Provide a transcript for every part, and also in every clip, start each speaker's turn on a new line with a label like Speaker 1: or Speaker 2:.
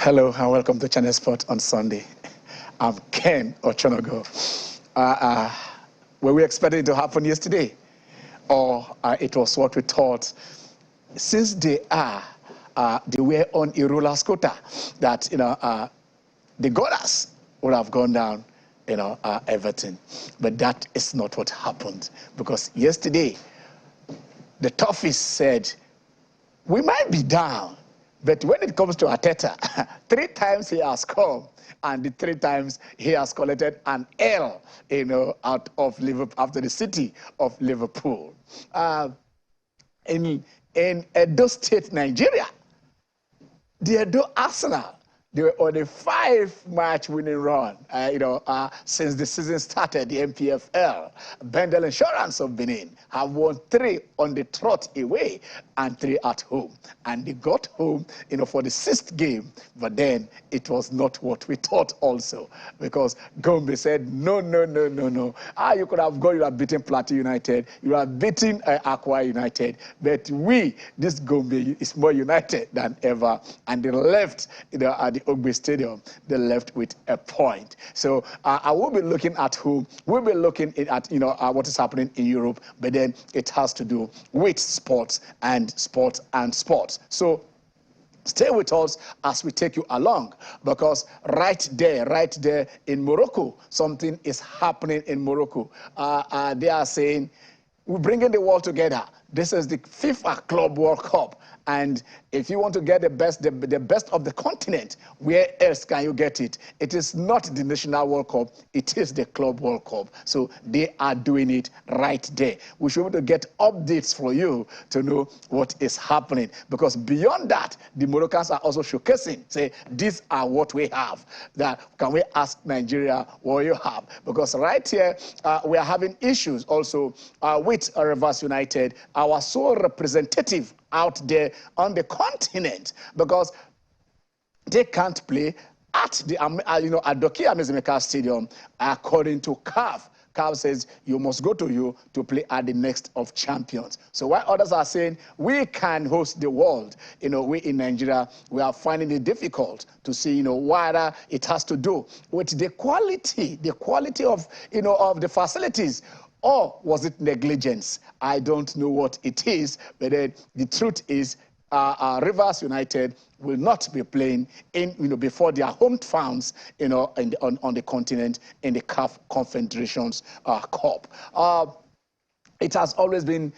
Speaker 1: Hello and welcome to Channel Sport on Sunday. I'm Ken Ochonogo. Were we expecting it to happen yesterday? Or it was what we thought? Since they were on a roller scooter that, the goddess would have gone down, Everton. But that is not what happened. Because yesterday, the Toffees said, we might be down, but when it comes to Arteta, 3 times he has come, and the 3 times he has collected an L, out of Liverpool, after the city of Liverpool. In Edo State, Nigeria, the Edo Arsenal, they were on a 5-match winning run, since the season started. The MPFL, Bendel Insurance of Benin, have won 3 on the trot away and 3 at home. And they got home, for the 6th game, but then it was not what we thought also, because Gombe said, no. You could have gone, you have beaten Plateau United, you have beaten Aqua United, but this Gombe is more united than ever. And they left, at the Ogbe Stadium, they left with a point. So I will be looking at who, we'll be looking at, what is happening in Europe, but then it has to do with sports and sports and sports. So stay with us as we take you along, because right there in Morocco, something is happening in Morocco. They are saying, we're bringing the world together. This is the FIFA Club World Cup. And if you want to get the best of the continent, where else can you get it? It is not the National World Cup, it is the Club World Cup. So they are doing it right there. We should be able to get updates for you to know what is happening. Because beyond that, the Moroccans are also showcasing, say, these are what we have. That can we ask Nigeria what you have? Because right here, we are having issues also with Rivers United, our sole representative out there on the continent, because they can't play at the at Dokia Mezimeka Stadium according to CAF. CAF says you must go to play at the next of champions. So while others are saying we can host the world, we in Nigeria, we are finding it difficult to see, whether it has to do with the quality of, of the facilities. Or was it negligence? I don't know what it is, but the truth is Rivers United will not be playing before their home fans, on the continent in the CAF Confederations Cup. It has always been,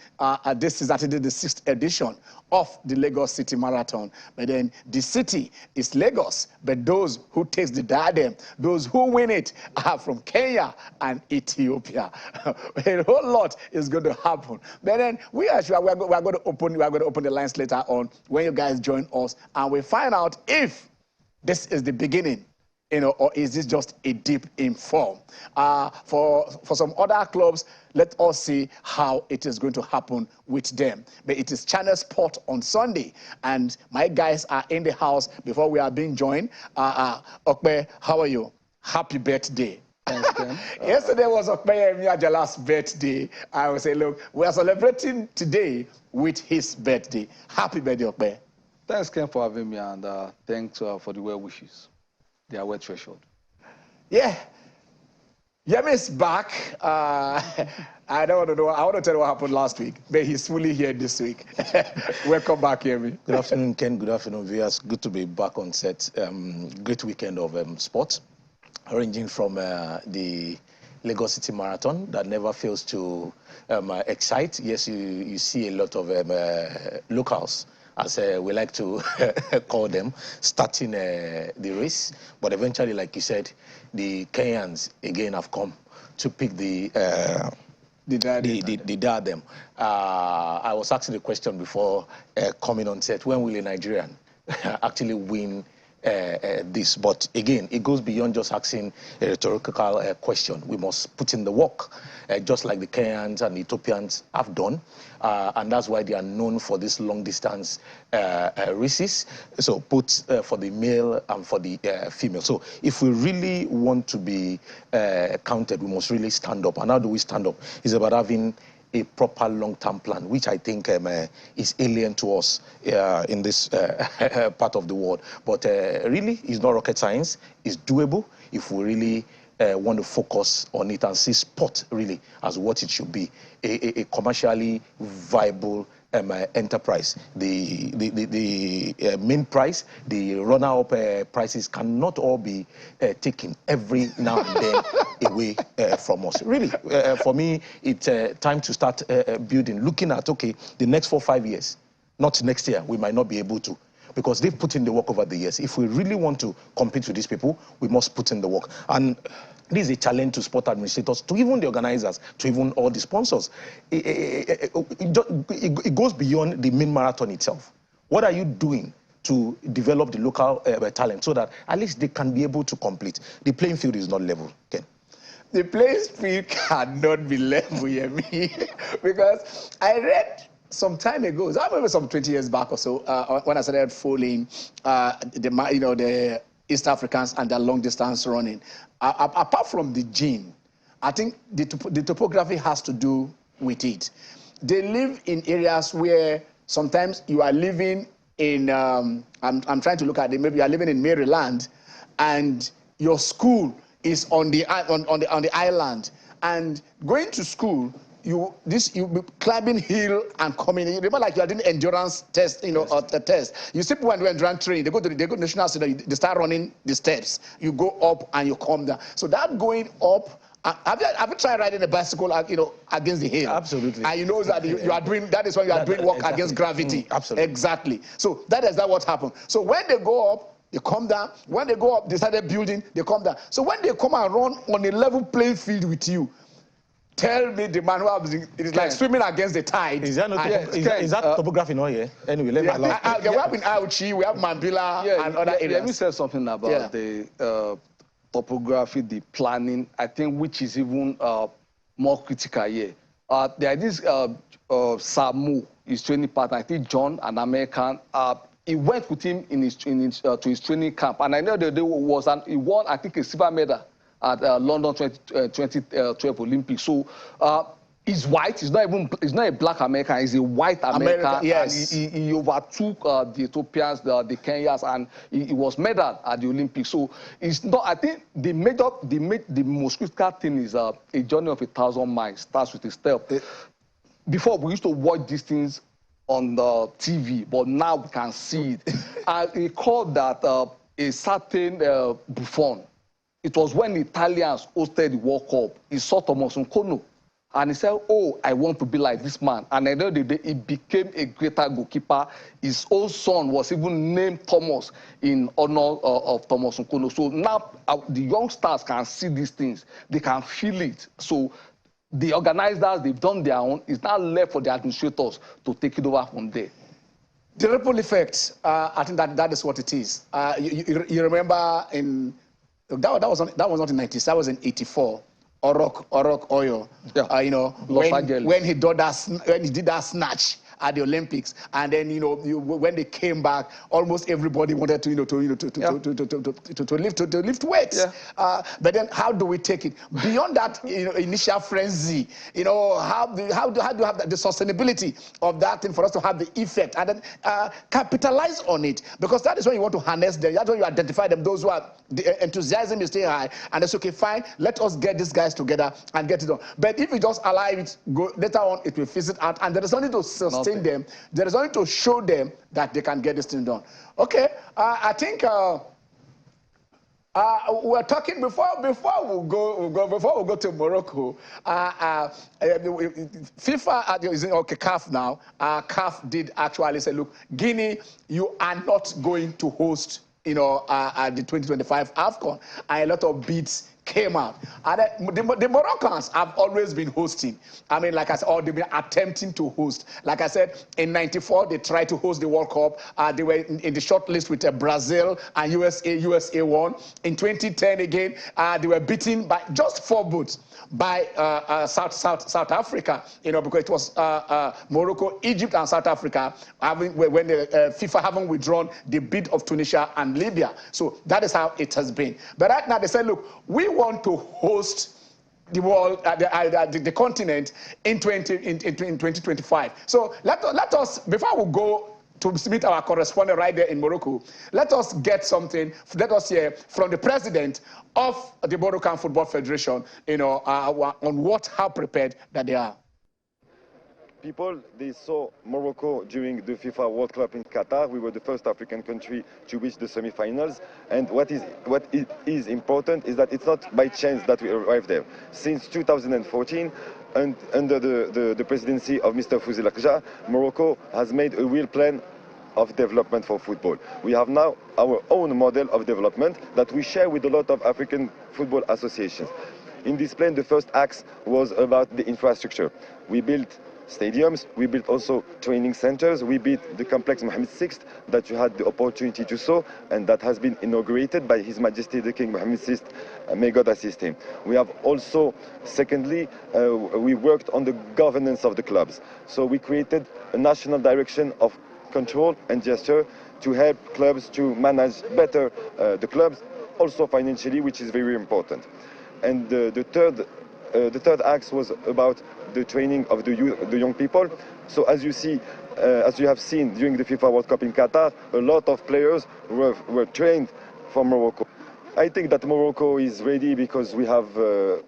Speaker 1: this is actually the 6th edition of the Lagos City Marathon. But then the city is Lagos, but those who take the diadem, those who win it are from Kenya and Ethiopia. A whole lot is going to happen. But then we are going to open the lines later on when you guys join us, and we find out if this is the beginning, or is this just a dip in form? For some other clubs, let us see how it is going to happen with them. But it is Channel Sport on Sunday, and my guys are in the house before we are being joined. Okpe, how are you? Happy birthday.
Speaker 2: Thanks, Ken.
Speaker 1: Yesterday was Okpe Miajala's birthday. I will say, look, we are celebrating today with his birthday. Happy birthday, Okpe.
Speaker 2: Thanks, Ken, for having me, and thanks for the well wishes. They are well treasured.
Speaker 1: Yeah. Yemi is back. I don't want to know. I want to tell you what happened last week, but he's fully here this week. Welcome back, Yemi.
Speaker 3: Good afternoon, Ken. Good afternoon, viewers. Good to be back on set. Great weekend of sports, ranging from the Lagos City Marathon that never fails to excite. Yes, you see a lot of locals, as we like to call them, starting the race. But eventually, like you said, the Kenyans again have come to pick the diadem. I was asking the question before coming on set, when will a Nigerian actually win this? But again, it goes beyond just asking a rhetorical question. We must put in the work, just like the Kenyans and the Ethiopians have done. And that's why they are known for this long distance races. So both for the male and for the female. So if we really want to be counted, we must really stand up. And how do we stand up? It's about having a proper long-term plan, which I think is alien to us in this part of the world. But really, it's not rocket science. It's doable if we really want to focus on it and see sport really as what it should be, a commercially viable enterprise. The main price, the runner-up prices cannot all be taken every now and then away from us. Really, for me, it's time to start building, looking at, okay, the next 4 or 5 years, not next year, we might not be able to, because they've put in the work over the years. If we really want to compete with these people, we must put in the work. And this is a challenge to sport administrators, to even the organizers, to even all the sponsors. It goes beyond the main marathon itself. What are you doing to develop the local talent so that at least they can be able to complete? The playing field is not level, Ken.
Speaker 1: The playing field cannot be level, me, because I read some time ago, I remember some 20 years back or so, when I started following the East Africans and their long distance running. Apart from the gene, I think the topography has to do with it. They live in areas where sometimes you are living in, I'm trying to look at it, maybe you are living in Maryland and your school is on the island, and going to school, you be climbing hill and coming. You remember, like you are doing endurance test, a test. You see people when they run training, they go to national center, they start running the steps. You go up and you come down. So that going up. Have you tried riding a bicycle, against the hill?
Speaker 3: Absolutely.
Speaker 1: And you know that you are doing. That is when you are doing work exactly. Against gravity.
Speaker 3: Absolutely.
Speaker 1: Exactly. So that is what happened. So when they go up, they come down. When they go up, they started building. They come down. So when they come and run on a level playing field with you, tell me the man who it's like swimming against the tide.
Speaker 3: Is that, is that topography not here? Anyway, let me
Speaker 1: we have in Auchi, we have Mambila and other areas.
Speaker 2: Let me say something about the topography, the planning, I think, which is even more critical here. There is this Samu, his training partner, I think John, an American. He went with him to his training camp, and I know that he won, I think, a silver medal at London 2012 Olympics. So he's white. He's not a black American. He's a white American.
Speaker 1: Yes.
Speaker 2: And he overtook the Ethiopians, the Kenyans, and he was medaled at the Olympics. So it's not. I think the most critical thing is a journey of 1,000 miles starts with a step. Before we used to watch these things on the TV, but now we can see it. I recall that a certain Buffon. It was when the Italians hosted the World Cup. He saw Thomas Nkono, and he said, "Oh, I want to be like this man." And at the end of the day, he became a greater goalkeeper. His own son was even named Thomas in honor of Thomas Nkono. So now the youngsters can see these things. They can feel it. So the organizers, they've done their own. It's now left for the administrators to take it over from there.
Speaker 1: The ripple effect, I think that is what it is. You remember in... That was not in 90s. That was in 84. Orok Oyo.
Speaker 2: Yeah.
Speaker 1: When he did that snatch at the Olympics, and then when they came back, almost everybody wanted to lift weights. Yeah. But then how do we take it beyond that initial frenzy? How do you have the sustainability of that thing for us to have the effect and then capitalize on it? Because that is when you want to harness them. That's when you identify them. Those who are the enthusiasm is still high, and it's okay, fine. Let us get these guys together and get it done. But if we just allow it, go later on, it will fizzle out, and there is only to sustain them. There is only to show them that they can get this thing done. Okay, I think we're talking before we go to Morocco. FIFA is in CAF now. CAF did actually say, look, Guinea, you are not going to host the 2025 AFCON, and a lot of bids came out. And the Moroccans have always been hosting. I mean, like I said, they've been attempting to host. Like I said, in '94, they tried to host the World Cup. They were in the short list with Brazil and USA won. In 2010 again, they were beaten by just 4 votes by South Africa, because it was Morocco, Egypt, and South Africa when the FIFA haven't withdrawn the bid of Tunisia and Libya. So that is how it has been. But right now they said, look, we want to host the world, the continent in 2025. So let us, before we go to meet our correspondent right there in Morocco, let us get something, let us hear from the president of the Moroccan Football Federation, on how prepared that they are.
Speaker 4: People, they saw Morocco during the FIFA World Cup in Qatar. We were the first African country to reach the semi-finals. And what is important is that it's not by chance that we arrived there. Since 2014, and under the presidency of Mr. Fouzi Lakja, Morocco has made a real plan of development for football. We have now our own model of development that we share with a lot of African football associations. In this plan, the first axe was about the infrastructure. We built stadiums, we built also training centers, we built the complex Mohammed VI that you had the opportunity to saw, and that has been inaugurated by His Majesty the King Mohammed VI, may God assist him. We have also, secondly, we worked on the governance of the clubs. So we created a national direction of control and gesture to help clubs to manage better the clubs, also financially, which is very important. And the third axe was about the training of the young people. So as you see, as you have seen during the FIFA World Cup in Qatar, a lot of players were trained from Morocco. I think that Morocco is ready because we have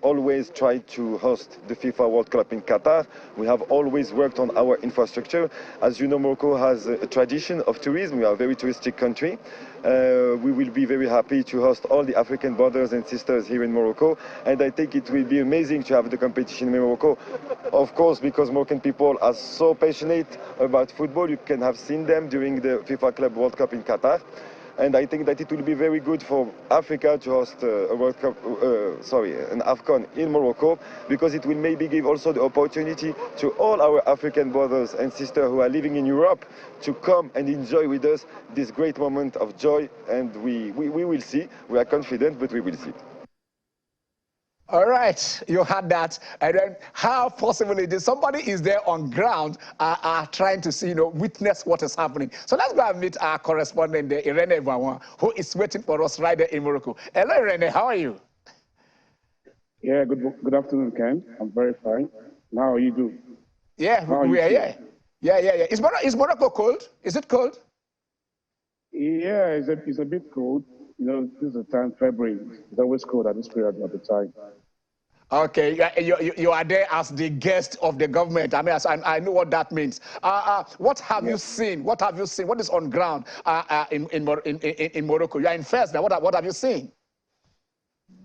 Speaker 4: always tried to host the FIFA World Cup in Qatar. We have always worked on our infrastructure. As you know, Morocco has a tradition of tourism. We are a very touristic country. We will be very happy to host all the African brothers and sisters here in Morocco. And I think it will be amazing to have the competition in Morocco. Of course, because Moroccan people are so passionate about football. You can have seen them during the FIFA Club World Cup in Qatar. And I think that it will be very good for Africa to host a World Cup, an AFCON in Morocco, because it will maybe give also the opportunity to all our African brothers and sisters who are living in Europe to come and enjoy with us this great moment of joy. And we will see. We are confident, but we will see.
Speaker 1: All right, you had that. And then how possible it is somebody is there on ground trying to see, witness what is happening. So let's go and meet our correspondent there, Irene Vawan, who is waiting for us right there in Morocco. Hello, Irene, how are you?
Speaker 5: Yeah, good afternoon, Ken. I'm very fine. How are you doing?
Speaker 1: Yeah, we are here. Yeah. Is Morocco cold? Is it cold?
Speaker 5: Yeah, it's a bit cold. This is the time, February. It's always cold at this period of the time.
Speaker 1: Okay, you are there as the guest of the government. I mean, I know what that means. What have you seen? What have you seen? What is on ground in Morocco? You are in Fez now. What have you seen?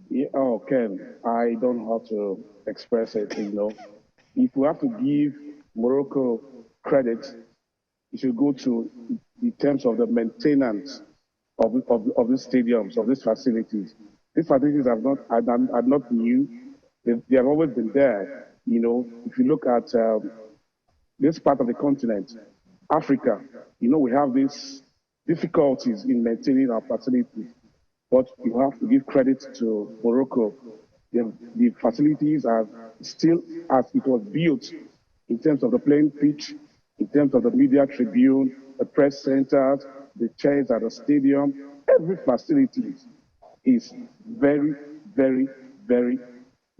Speaker 5: Yeah, Ken, I don't know how to express it. If we have to give Morocco credit, it should go to in terms of the maintenance of the stadiums, of these facilities. These facilities are not new. They have always been there. If you look at this part of the continent, Africa, we have these difficulties in maintaining our facilities. But you have to give credit to Morocco. The facilities are still as it was built in terms of the playing pitch, in terms of the media tribune, the press centers, the chairs at the stadium. Every facility is very, very, very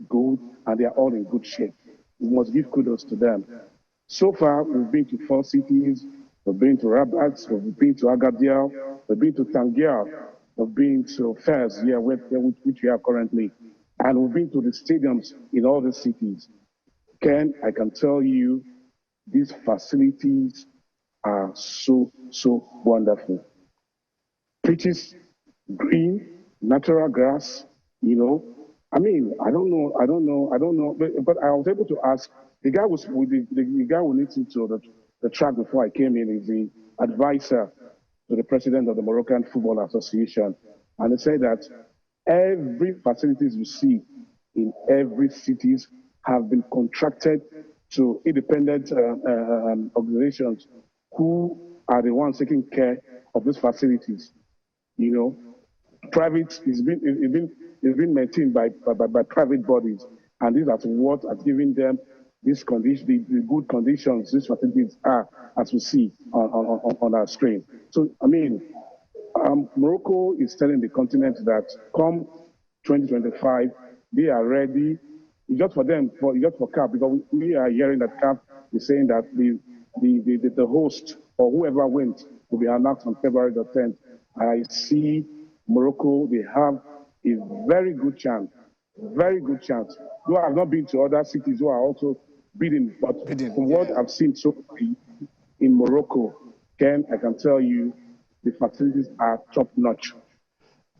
Speaker 5: good, and they are all in good shape. We must give kudos to them. So far, we've been to 4 cities. We've been to Rabat, we've been to Agadir, we've been to Tangier, we've been to Fez, which we are currently, and we've been to the stadiums in all the cities. Ken, I can tell you, these facilities are so wonderful. Pitches, green, natural grass, I don't know, but I was able to ask, the guy who listened to the track before I came in is the advisor to the president of the Moroccan Football Association. And he said that every facilities you see in every cities have been contracted to independent organizations who are the ones taking care of these facilities. Private is been maintained by private bodies, and these are what are giving them this condition, the good conditions these facilities are, as we see on our screen. So, Morocco is telling the continent that come 2025, they are ready It's just for them, just for CAF, because we are hearing that CAF is saying that the host or whoever wins will be announced on February the 10th. And I see Morocco, they have a very good chance. Very good chance. Though I have not been to other cities who are also bidding, but from what I've seen so far in Morocco, Ken, I can tell you the facilities are top notch.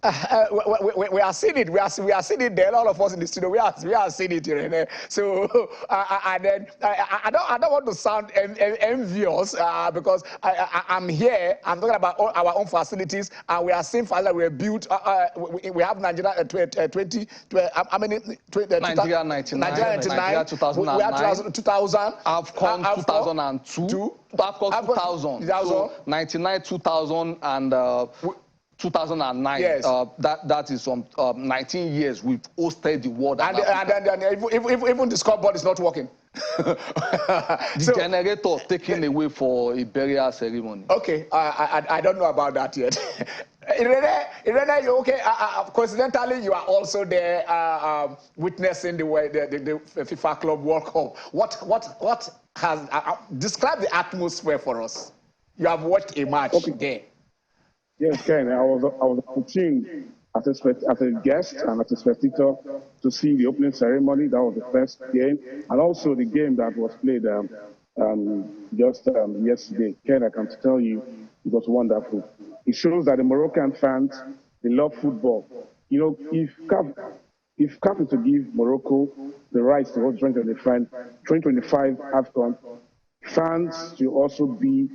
Speaker 1: We are seeing it. We are seeing it there. All of us in the studio, we are seeing it here. So and then I don't want to sound envious because I'm here. I'm talking about all our own facilities, and we are seeing facilities that were built. We have Nigeria 20. How many?
Speaker 2: Nigeria 99. Nigeria 2009.
Speaker 1: We have 2000.
Speaker 2: AFCON 2002. AFCON 2000. So 99, 2000, and 2009.
Speaker 1: Yes.
Speaker 2: That is some 19 years we've hosted the world.
Speaker 1: And even the scoreboard is not working.
Speaker 2: The generator taken away for a burial ceremony.
Speaker 1: Okay, I don't know about that yet. Irene, you okay? Coincidentally, you are also there witnessing the FIFA Club World Cup. What has describe the atmosphere for us? You have watched a match there.
Speaker 5: Yes, Ken. I was opportune as a guest and as a spectator to see the opening ceremony. That was the first game, and also the game that was played just yesterday. Ken, I can tell you, it was wonderful. It shows that the Moroccan fans, they love football. You know, if CAF is to give Morocco the rights to host 2025 AFCON, fans should also be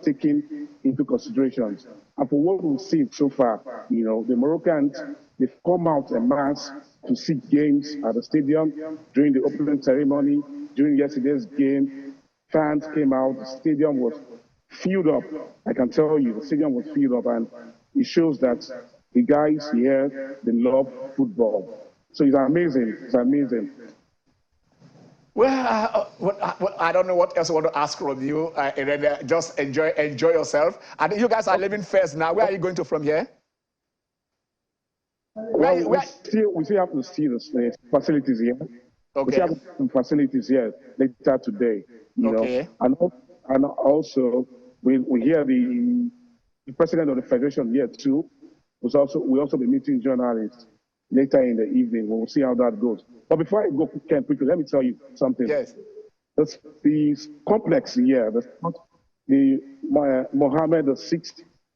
Speaker 5: taken into considerations. And for what we've seen so far, you know, the Moroccans, they've come out en masse to see games at the stadium during the opening ceremony. During yesterday's game, fans came out, the stadium was filled up. I can tell you, the stadium was filled up, and it shows that the guys here, they love football. So it's amazing, it's amazing.
Speaker 1: Well, I don't know what else I want to ask from you. Just enjoy yourself. And you guys are living first now. Where are you going to from here?
Speaker 5: Well, we still have to see the facilities here.
Speaker 1: Okay.
Speaker 5: We still have some facilities here later today. You know, and also we hear the president of the federation here too. We also be meeting journalists later in the evening. We'll see how that goes. But before I go, Ken, quickly, let me tell you something.
Speaker 1: Yes.
Speaker 5: The complex here, the Mohammed VI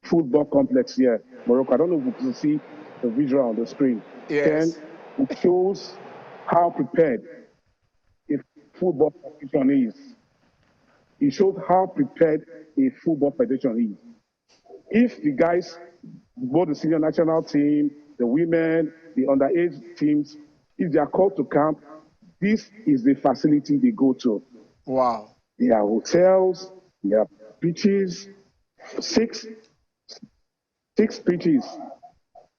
Speaker 5: football complex here, Morocco. I don't know if you can see the visual on the screen.
Speaker 1: Yes.
Speaker 5: Ken, it shows how prepared a football federation is. It shows how prepared a football federation is. If the guys, both the senior national team, the women, the underage teams, if they are called to camp, this is the facility they go to.
Speaker 1: Wow.
Speaker 5: There are hotels, there are pitches, six pitches.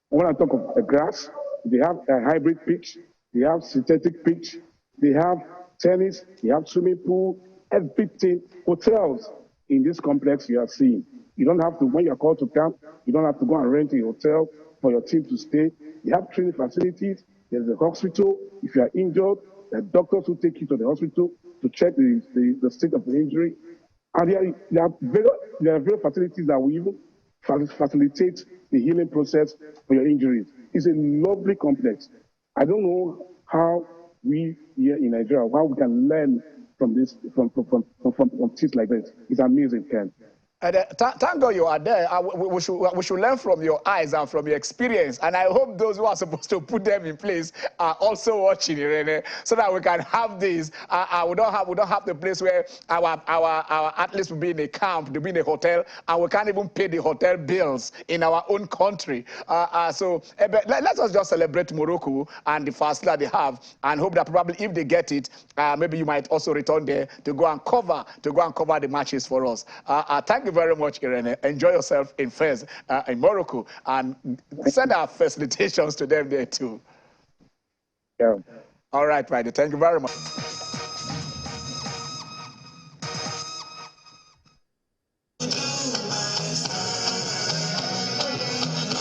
Speaker 5: When I talk of the grass, they have a hybrid pitch, they have synthetic pitch, they have tennis, they have swimming pool, everything. Hotels in this complex you are seeing. You don't have to, when you're called to camp, you don't have to go and rent a hotel for your team to stay. You have training facilities. There's a hospital. If you are injured, there are doctors who take you to the hospital to check the state of the injury. And there are various facilities that will even facilitate the healing process for your injuries. It's a lovely complex. I don't know how we here in Nigeria, how we can learn from this, from things like this. It's amazing, Ken.
Speaker 1: And thank God you are there. We should learn from your eyes and from your experience. And I hope those who are supposed to put them in place are also watching, Irene, so that we can have this. We don't have the place where our athletes will be in a camp, they'll be in a hotel, and we can't even pay the hotel bills in our own country. So let's just celebrate Morocco and the facility that they have, and hope that probably if they get it, maybe you might also return there to go and cover the matches for us. Thank you very much, Irene. Enjoy yourself in Fez, in Morocco, and send our felicitations to them there too.
Speaker 5: Yeah.
Speaker 1: All right, Friday. Thank you very much.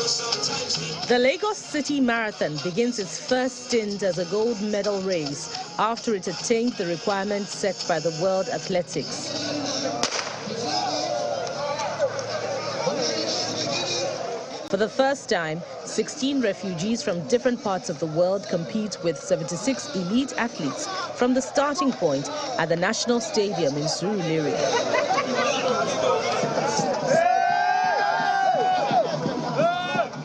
Speaker 1: Sometimes
Speaker 6: The Lagos City Marathon begins its first stint as a gold medal race after it attained the requirements set by the World Athletics. For the first time, 16 refugees from different parts of the world compete with 76 elite athletes from the starting point at the National Stadium in Surulere.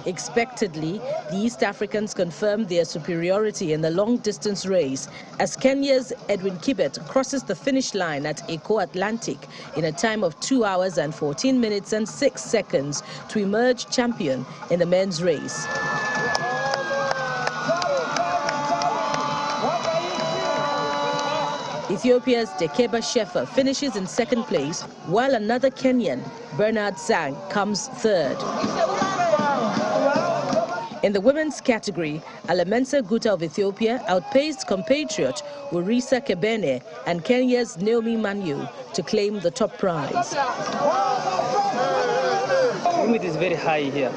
Speaker 6: Expectedly, the East Africans confirmed their superiority in the long-distance race as Kenya's Edwin Kibet crosses the finish line at Eco Atlantic in a time of 2 hours and 14 minutes and 6 seconds to emerge champion in the men's race. Ethiopia's Dekeba Shefa finishes in second place, while another Kenyan, Bernard Sang, comes third. In the women's category, Alemensa Guta of Ethiopia outpaced compatriot Urisa Kebene and Kenya's Naomi Manyu to claim the top prize.
Speaker 7: It is very high here,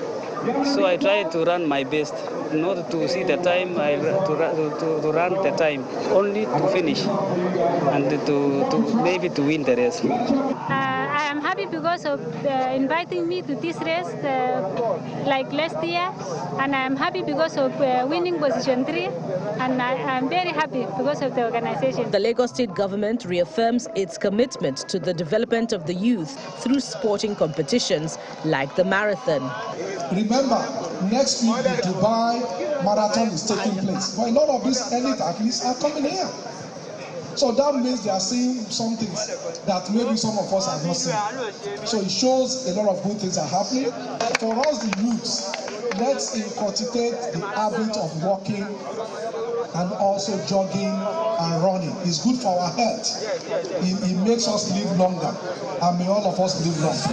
Speaker 7: so I try to run my best, not to see the time, to run the time, only to finish and to maybe to win the race.
Speaker 8: I am happy because of inviting me to this race like last year, and I am happy because of winning position 3, and I am very happy because of the organization.
Speaker 6: The Lagos State government reaffirms its commitment to the development of the youth through sporting competitions like the marathon.
Speaker 9: Remember, next week the Dubai Marathon is taking place, but a lot of these elite athletes are coming here. So that means they are seeing some things that maybe some of us have not seen. So it shows a lot of good things are happening. For us, the youths, let's inculcate the habit of walking and also jogging and running. It's good for our health. It makes us live longer, and may all of us live longer.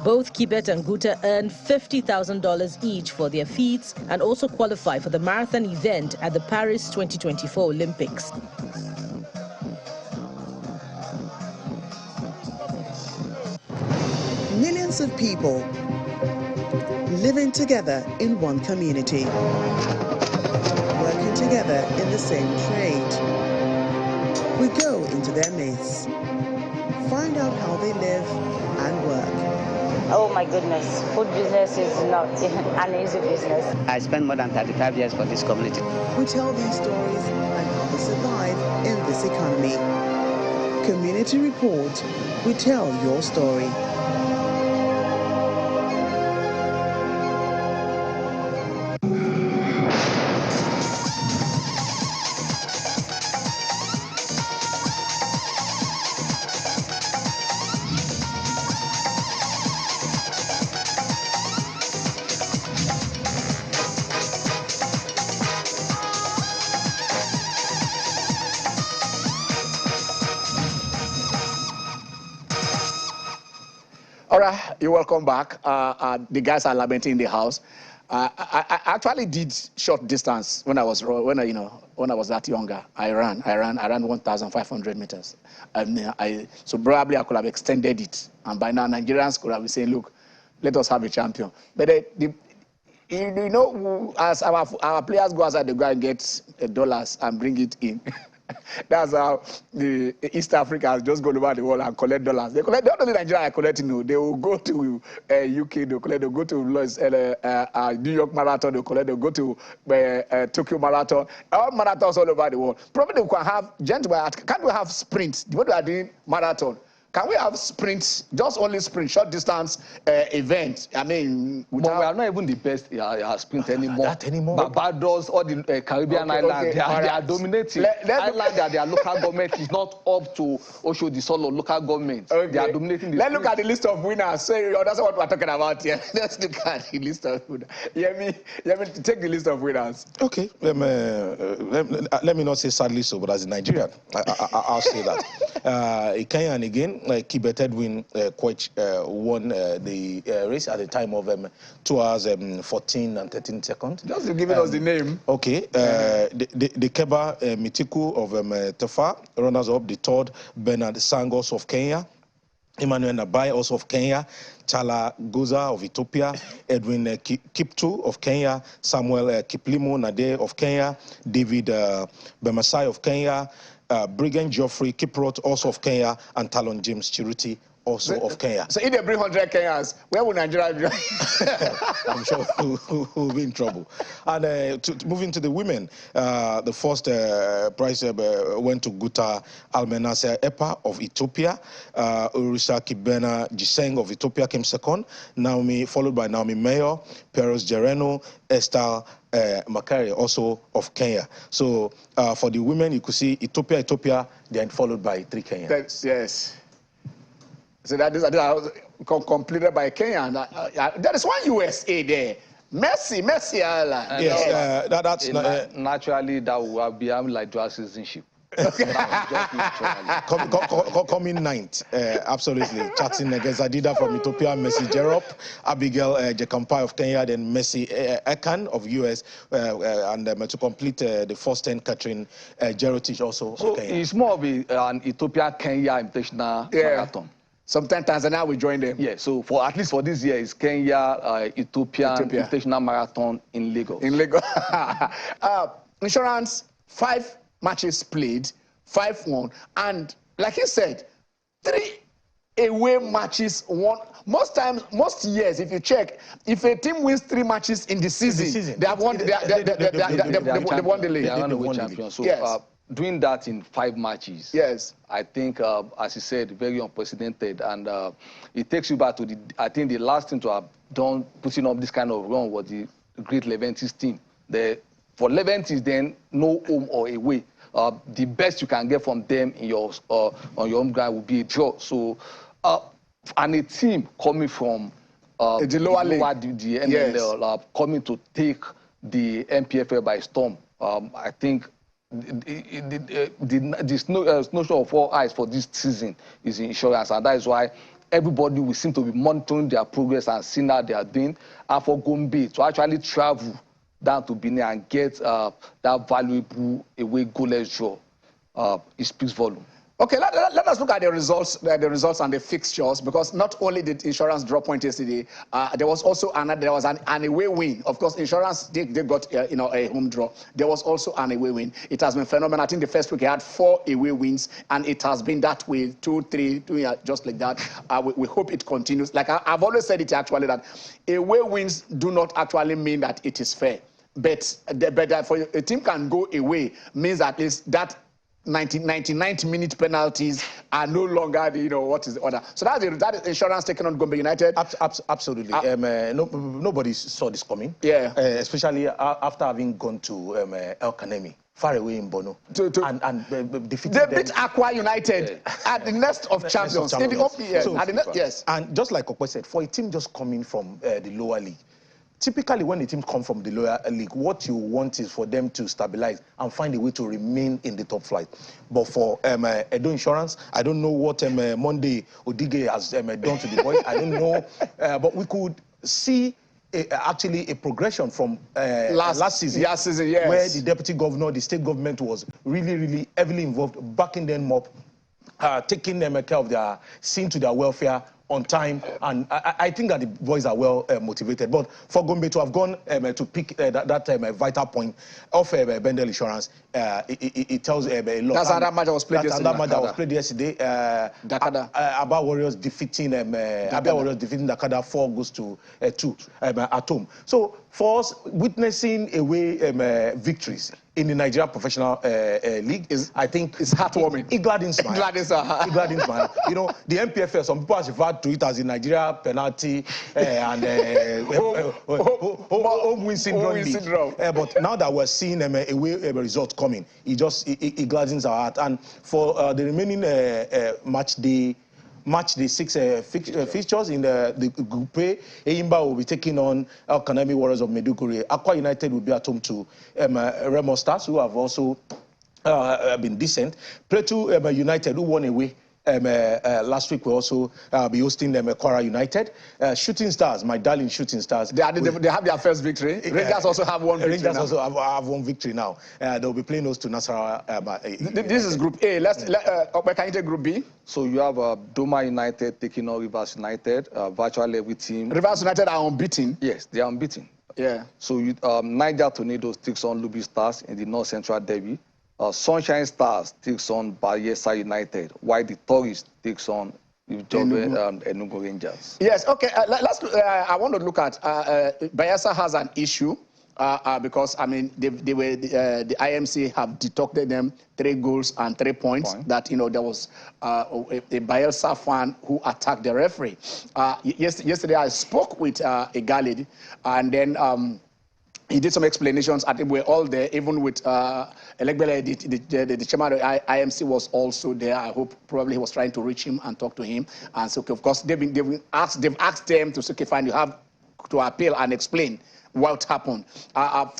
Speaker 6: Both Kibet and Guta earned $50,000 each for their feats and also qualify for the marathon event at the Paris 2024 Olympics.
Speaker 10: Millions of people living together in one community, working together in the same trade. We go into their midst, find out how they live and work.
Speaker 11: Oh my goodness, food business is not an easy business. I spent more than 35 years for this community.
Speaker 10: We tell these stories and how they survive in this economy. Community Report, we tell your story.
Speaker 1: All right, you're welcome back. The guys are lamenting in the house. I actually did short distance when I was that younger. I ran 1,500 meters. So probably I could have extended it, and by now Nigerians could have been saying, "Look, let us have a champion." But as our players go outside, they go and get dollars and bring it in. That's how the East Africans just go over the world and collect dollars. They collect, not only Nigeria are collecting, they will go to UK, they'll go to New York Marathon, they'll go to Tokyo Marathon, all marathons all over the world. Probably we can have, gentlemen, can't we have sprints? What we are doing marathon. Can we have sprints, just only sprint, short distance events? I mean,
Speaker 2: but we are not even the best sprint anymore.
Speaker 3: That anymore.
Speaker 2: Barbados or the Caribbean islands, they are dominating. Islands that their local government is not up to Oshodi Solo local government. Okay. They are dominating the
Speaker 1: Let's look at the list of winners. So that's what we're talking about here. Let's look at the list of winners. Take the list of winners.
Speaker 3: Okay. Let me not say sadly so, but as a Nigerian, I'll say that. Kenyan again. Kibet Edwin Kwech won the race at the time of 2 hours 14 and 13 seconds.
Speaker 1: Just giving us the name.
Speaker 3: Okay. The Keba Mitiku of Tefa, runners up. The third, Bernard Sangos of Kenya. Emmanuel Nabai, also of Kenya, Chala Goza of Ethiopia, Edwin Kiptu of Kenya, Samuel Kiplimo Nade of Kenya, David Bemasai of Kenya, Brigand Geoffrey Kiprot, also of Kenya, and Talon James Chiruti, also of Kenya.
Speaker 1: So if they bring 100 Kenyans, where would Nigeria be?
Speaker 3: I'm sure we'll be in trouble. And moving to the women, the first prize went to Guta Almenasa Epa of Ethiopia. Urisa Kibena Giseng of Ethiopia came second. Followed by Naomi Mayo, Peros Jereno, Esther Makari, also of Kenya. So for the women, you could see Ethiopia, then followed by 3 Kenyans.
Speaker 1: Yes. So that is completed by Kenya. There is one USA there. Messi Island.
Speaker 3: Yes, that's
Speaker 2: naturally that will be like dual citizenship.
Speaker 3: Coming ninth, absolutely. Chatting against Adida from Ethiopia, Messi Jerop, Abigail Jekampai of Kenya, then Messi Ekan of US, and to complete the first 10, Catherine Jerotich also of Kenya.
Speaker 2: It's more of an Ethiopia-Kenya invitational marathon.
Speaker 1: Sometimes Tanzania will join them.
Speaker 2: Yeah, so for at least for this year, it's Kenya, Ethiopia. Invitational marathon in Lagos.
Speaker 1: In Lagos. Insurance, 5 matches played, 5 won, and like you said, 3 away matches won. Most times, most years, if you check, if a team wins 3 matches in the season, they have won. They won the league.
Speaker 2: They are runaway champions. So
Speaker 1: yes.
Speaker 2: Doing that in 5 matches,
Speaker 1: yes,
Speaker 2: I think, as you said, very unprecedented, and it takes you back to I think the last team to have done putting up this kind of run was the great Leventis team. For Leventis, then no home or away. The best you can get from them in your on your home ground would be a draw. So, and a team coming from
Speaker 1: the lower league,
Speaker 2: the NLL, coming to take the MPFL by storm. I think this notion of all eyes for this season is insurance, and that is why everybody will seem to be monitoring their progress and seeing how they are doing. And for Gombe to actually travel down to Benin and get that valuable away goalless draw, it speaks volume.
Speaker 1: Okay, let us look at the results and the fixtures, because not only did Insurance drop points yesterday, there was also an away win. Of course, Insurance they got a home draw. There was also an away win. It has been phenomenal. I think the first week he had 4 away wins, and it has been that way 2, 3, just like that. We hope it continues. Like I've always said it actually, that away wins do not actually mean that it is fair. But for a team can go away means at least that 99th-minute penalties are no longer what is the order. So that is Insurance taking on Gombe United.
Speaker 3: Absolutely. Nobody saw this coming.
Speaker 1: Yeah.
Speaker 3: Especially after having gone to El Kanemi, far away in Bono, and defeated them.
Speaker 1: They beat Aqua United at the nest of champions. In the OPS. Yes.
Speaker 3: And just like Okwe said, for a team just coming from the lower league, typically, when a team comes from the lower league, what you want is for them to stabilize and find a way to remain in the top flight. But for Edo Insurance, I don't know what Monday Odige has done to the boys. I don't know. But we could see actually a progression from last season.
Speaker 1: Last season, yes.
Speaker 3: Where the deputy governor, the state government was really heavily involved, backing them up, taking them care of seeing to their welfare on time, and I think that the boys are well motivated. But for Gombe to have gone to pick that vital point of Bendel Insurance, it tells a lot.
Speaker 1: That's how that match was played yesterday.
Speaker 3: That match that was played yesterday. Aba Warriors defeating Dakada 4 goals to 2 at home. So for us, witnessing away victories in the Nigeria Professional League I think
Speaker 1: it's heartwarming.
Speaker 3: It gladdens my heart. It gladdens my heart. The MPFL, some people have referred to it as the Nigeria penalty and home win syndrome. But now that we're seeing a result coming, it gladdens our heart. And for the remaining match day 6 fixtures in the Group A, Eyimba will be taking on El Kanemi Warriors of Maiduguri. Aqua United will be at home to Remo Stars, who have also been decent. Plateau United, who won away Last week we also be hosting Kwara United. Shooting Stars, my darling Shooting Stars.
Speaker 1: They have their first victory. Rangers also have one victory.
Speaker 3: Rangers
Speaker 1: now.
Speaker 3: also have one victory now. They'll be playing host to Nasarawa.
Speaker 1: This is Group A. Can you take Group B?
Speaker 2: So you have Doma United taking on Rivers United, virtually every team.
Speaker 1: Rivers United are unbeaten.
Speaker 2: Yes, they are unbeaten.
Speaker 1: Yeah.
Speaker 2: So you, Niger Tornadoes takes on Luby Stars in the North Central Derby. Sunshine Stars takes on Bayelsa United, while the Tourists takes on Enugu Rangers.
Speaker 1: Yes, okay. I want to look at Bayelsa has an issue because I mean the IMC have deducted them 3 goals and 3 points. That there was a Bayelsa fan who attacked the referee. Yesterday I spoke with Egalid, and then he did some explanations. I think we're all there, even with Elegbele, the chairman of the IMC was also there. I hope probably he was trying to reach him and talk to him. And so, of course, they've asked them to say, okay, fine, you have to appeal and explain what happened.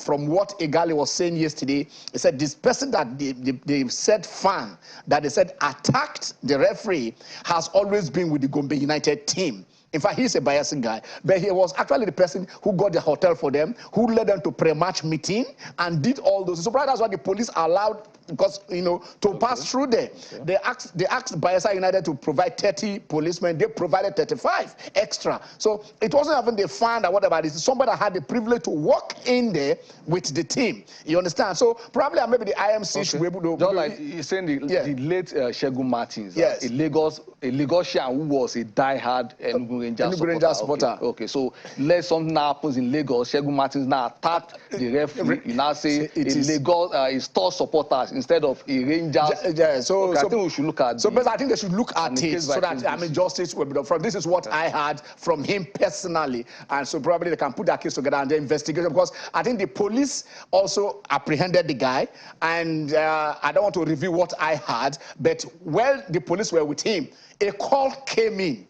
Speaker 1: From what Egali was saying yesterday, he said this person that they said fan, that they said attacked the referee, has always been with the Gombe United team. In fact, he's a Bayelsa guy, but he was actually the person who got the hotel for them, who led them to pre-match meeting and did all those. So that's why the police allowed, because to pass through there. They asked Bayelsa United to provide 30 policemen. They provided 35 extra. So it wasn't even the fan or whatever. It's somebody that had the privilege to walk in there with the team. You understand? So probably maybe the IMC should be able to.
Speaker 2: Just like you're saying, the late Shegun Martins,
Speaker 1: yes,
Speaker 2: a Lagosian who was a diehard Enugu Rangers supporter. Okay, so let something happens in Lagos. Shegun Martins now attacked the referee. You now say Lagos is store supporters instead of a Rangers.
Speaker 1: Yeah, so
Speaker 2: I think we should look at.
Speaker 1: But I think they should look at it so that justice will be done. From this is what I heard from him personally, and so probably they can put that case together and the investigation, because I think the police also apprehended the guy, and I don't want to reveal what I heard, but while the police were with him, a call came in.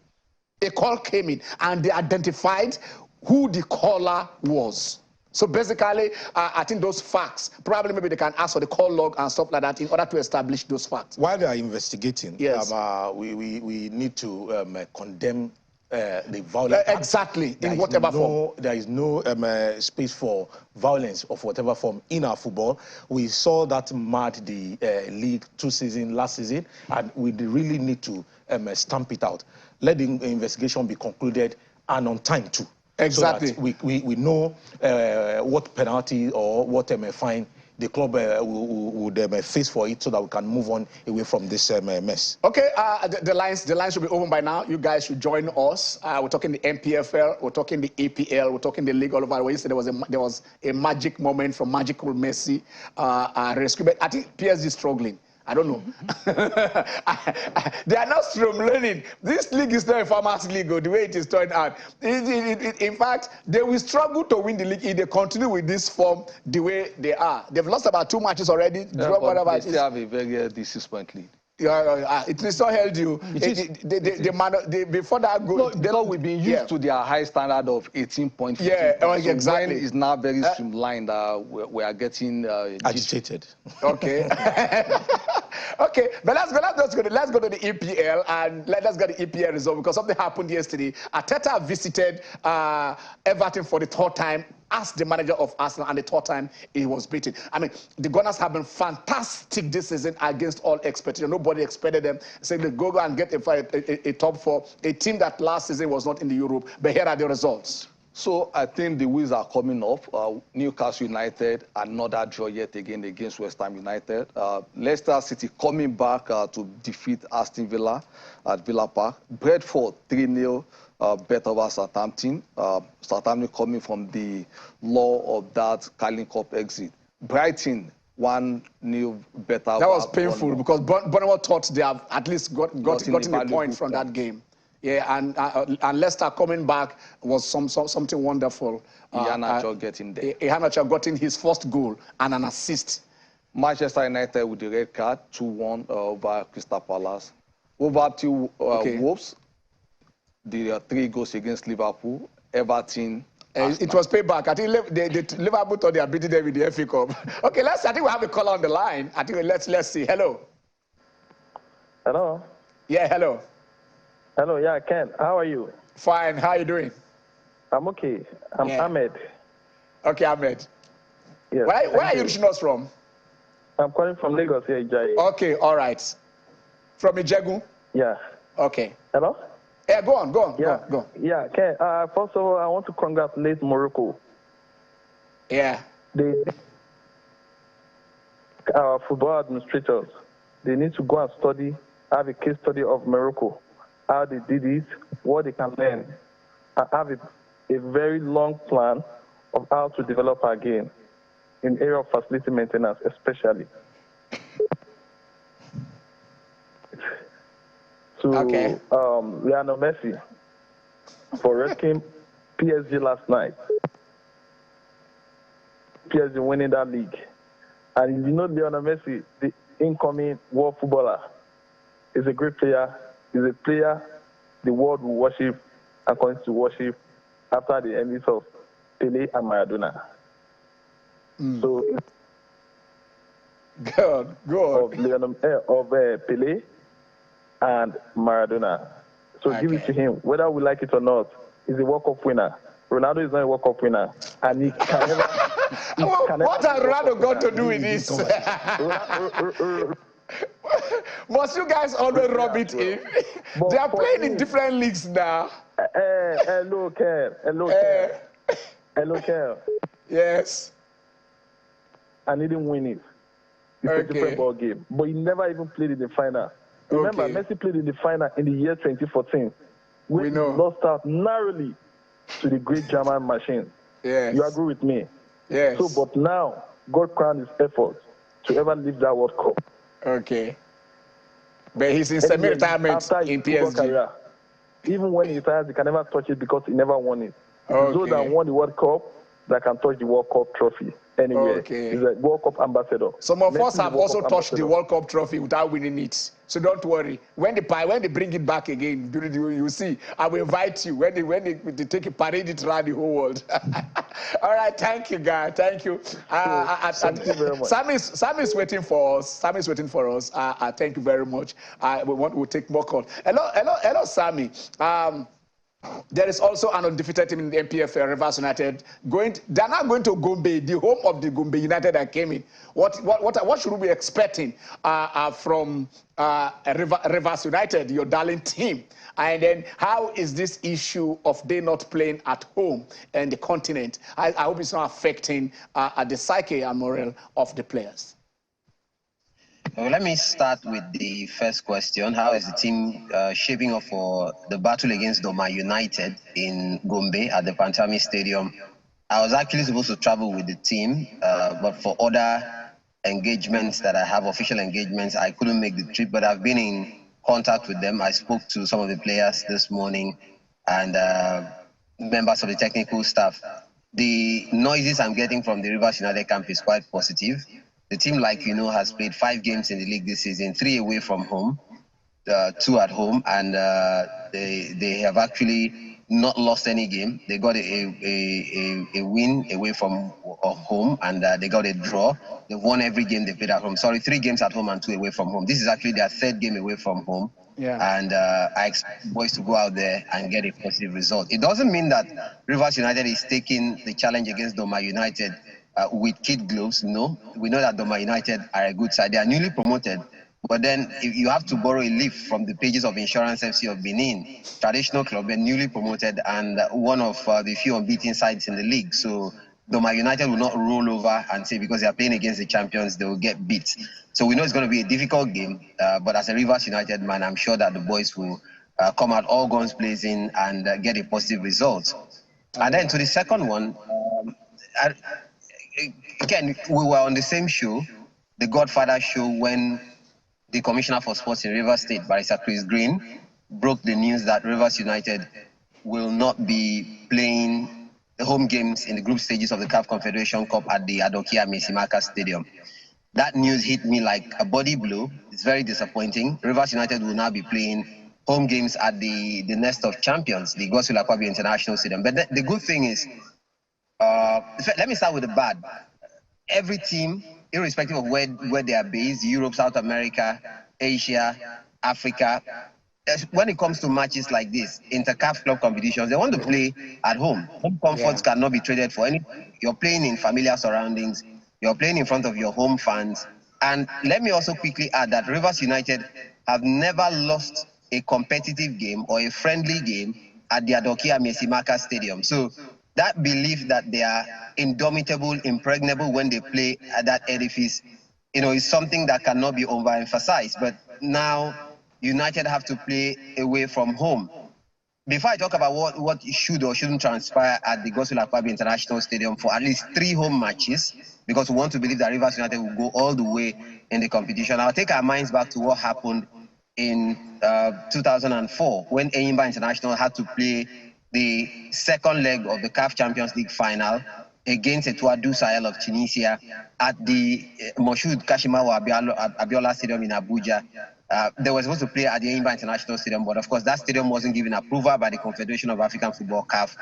Speaker 1: And they identified who the caller was. So basically, I think those facts, probably maybe they can ask for the call log and stuff like that in order to establish those facts.
Speaker 3: While they are investigating,
Speaker 1: yes,
Speaker 3: we need to condemn the violence.
Speaker 1: Exactly, in whatever form.
Speaker 3: There is no space for violence of whatever form in our football. We saw that marred the league last season, and we really need to stamp it out. Let the investigation be concluded and on time too.
Speaker 1: Exactly.
Speaker 3: So that we know what penalty or what fine the club would face for it, so that we can move on away from this mess.
Speaker 1: Okay, the lines should be open by now. You guys should join us. We're talking the MPFL, we're talking the APL, we're talking the league all over. Yesterday there was a magic moment from Magical Messi rescue. But I think PSG is struggling. I don't know. They are not streamlining. This league is not a farmers league, the way it is turned out. In fact, they will struggle to win the league if they continue with this form the way they are. They've lost about 2 matches already.
Speaker 2: Yeah, but they still have a very disappointing lead.
Speaker 1: It is not held you. Before that goal,
Speaker 2: because we've been used to their high standard of 18 points.
Speaker 1: Yeah,
Speaker 2: so
Speaker 1: exactly.
Speaker 2: It's now very streamlined. We are getting
Speaker 3: agitated.
Speaker 1: Okay. Okay, but let's go to the EPL and let's get the EPL result, because something happened yesterday. Arteta visited Everton for the 3rd time as the manager of Arsenal, and the 3rd time he was beaten. I mean, the Gunners have been fantastic this season against all expectations. Nobody expected them saying they go and get a top 4, a team that last season was not in the Europe. But here are the results.
Speaker 2: So I think the wheels are coming off. Newcastle United, another draw yet again against West Ham United. Leicester City coming back to defeat Aston Villa at Villa Park. Brentford 3-0 bet over Southampton. Southampton coming from the law of that Carling Cup exit. Brighton 1-0 better.
Speaker 1: That was painful because Bournemouth thought they have at least gotten a point from that game. Yeah, and Leicester coming back was something wonderful.
Speaker 2: Iheanacho getting there.
Speaker 1: Iheanacho getting his 1st goal and an assist.
Speaker 2: Manchester United with the red card, 2-1 over Crystal Palace. Over to Wolves, the 3 goals against Liverpool. Everton.
Speaker 1: It was payback. I think Liverpool thought they had beaten them with the FA Cup. Okay, I think we have a caller on the line. I think let's see. Hello.
Speaker 12: Hello.
Speaker 1: Yeah, hello.
Speaker 12: Hello, yeah, Ken. How are you?
Speaker 1: Fine. How are you doing?
Speaker 12: I'm okay. I'm Ahmed.
Speaker 1: Okay, Ahmed.
Speaker 12: Yes.
Speaker 1: Where are you reaching us from?
Speaker 12: I'm calling from Lagos here, Jai.
Speaker 1: Okay, all right. From Ijegun?
Speaker 12: Yeah.
Speaker 1: Okay.
Speaker 12: Hello?
Speaker 1: Yeah, go on.
Speaker 12: Go. Yeah, Ken. First of all, I want to congratulate Morocco.
Speaker 1: Yeah.
Speaker 12: Our football administrators, they need to go and study, have a case study of Morocco, how they did it, what they can learn, and have a very long plan of how to develop our game in area of facility maintenance, especially. To Lionel Messi for rescuing PSG last night. PSG winning that league. And you know Lionel Messi, the incoming world footballer, is a great player. He's a player the world will worship and continue to worship after the endings of Pele and Maradona. So,
Speaker 1: good.
Speaker 12: Of Pele and Maradona. So give it to him, whether we like it or not. He's a World Cup winner. Ronaldo is not a World Cup winner, and he can never.
Speaker 1: What has Ronaldo got to do with this? Must you guys always rub it in? They are playing in different leagues now.
Speaker 12: Hello, Ken.
Speaker 1: Yes.
Speaker 12: And he didn't win it. It's a different ball game. But he never even played in the final. Remember, Messi played in the final in the year 2014. We lost out narrowly to the great German machine.
Speaker 1: Yes.
Speaker 12: You agree with me?
Speaker 1: Yes.
Speaker 12: So, but now, God crowned his efforts to ever leave that World Cup.
Speaker 1: Okay. But he's in semi-retirement in PSG.
Speaker 12: Career, even when he retires, he can never touch it because he never won it.
Speaker 1: Okay.
Speaker 12: Those that won the World Cup that can touch the World Cup trophy anywhere.
Speaker 1: Okay.
Speaker 12: He's a World Cup ambassador.
Speaker 1: Some of us have also touched the World Cup trophy without winning it. So don't worry. When they bring it back again, you see. I will invite you when they take it, parade it around the whole world. All right, thank you, guy. Thank you.
Speaker 12: Thank you very much.
Speaker 1: Sam is waiting for us. Sam is waiting for us. Thank you very much. We'll take more calls. Hello, Sammy. There is also an undefeated team in the MPFL, Rivers United. They're not going to Gombe, the home of the Gombe United that came in. What should we be expecting from Rivers United, your darling team? And then how is this issue of they not playing at home and the continent? I hope it's not affecting the psyche and morale of the players.
Speaker 13: Well, let me start with the first question. How is the team shaping up for the battle against Doma United in Gombe at the Pantami Stadium? I was actually supposed to travel with the team, but for other engagements that I have, official engagements, I couldn't make the trip, but I've been in contact with them. I spoke to some of the players this morning and members of the technical staff. The noises I'm getting from the Rivers United camp is quite positive. The team, like you know, has played 5 games in the league this season, 3 away from home, 2 at home, and they have actually not lost any game. They got a win away from home, and they got a draw. They won every game they played at home. Sorry, 3 games at home and 2 away from home. This is actually their 3rd game away from home.
Speaker 1: Yeah.
Speaker 13: And I expect boys to go out there and get a positive result. It doesn't mean that Rivers United is taking the challenge against Doma United with kid gloves. No, we know that Doma United are a good side. They are newly promoted, but then if you have to borrow a leaf from the pages of Insurance FC of Benin, traditional club, and newly promoted, and one of the few unbeaten sides in the league. So Doma United will not roll over and say because they are playing against the champions they will get beat. So we know it's going to be a difficult game, but as a Rivers United man, I'm sure that the boys will come out all guns blazing and get a positive result. And then to the second one. Again, we were on the same show, the Godfather show, when the Commissioner for Sports in Rivers State, Barrister Chris Green, broke the news that Rivers United will not be playing the home games in the group stages of the CAF Confederation Cup at the Adokia Mesimaka Stadium. That news hit me like a body blow. It's very disappointing. Rivers United will now be playing home games at the Nest of Champions, the Godswill Akwabi International Stadium. But the good thing is, let me start with the bad. Every team, irrespective of where they are based, Europe, South America, Asia, Africa, when it comes to matches like this, inter-CAF club competitions, they want to play at home. Home comforts cannot be traded for anything. You're playing in familiar surroundings. You're playing in front of your home fans. And let me also quickly add that Rivers United have never lost a competitive game or a friendly game at the Adokia Mesimaka Stadium. So that belief that they are indomitable, impregnable when they play at that edifice, is something that cannot be overemphasized. But now United have to play away from home. Before I talk about what should or shouldn't transpire at the Godswill Akpabio International Stadium for at least 3 home matches, because we want to believe that Rivers United will go all the way in the competition, I'll take our minds back to what happened in 2004 when Enyimba International had to play the second leg of the CAF Champions League final against Etoile Sahel of Tunisia at the Moshood Kashimawo Abiola Stadium in Abuja. They were supposed to play at the Enyimba International Stadium, but of course that stadium wasn't given approval by the Confederation of African Football, CAF.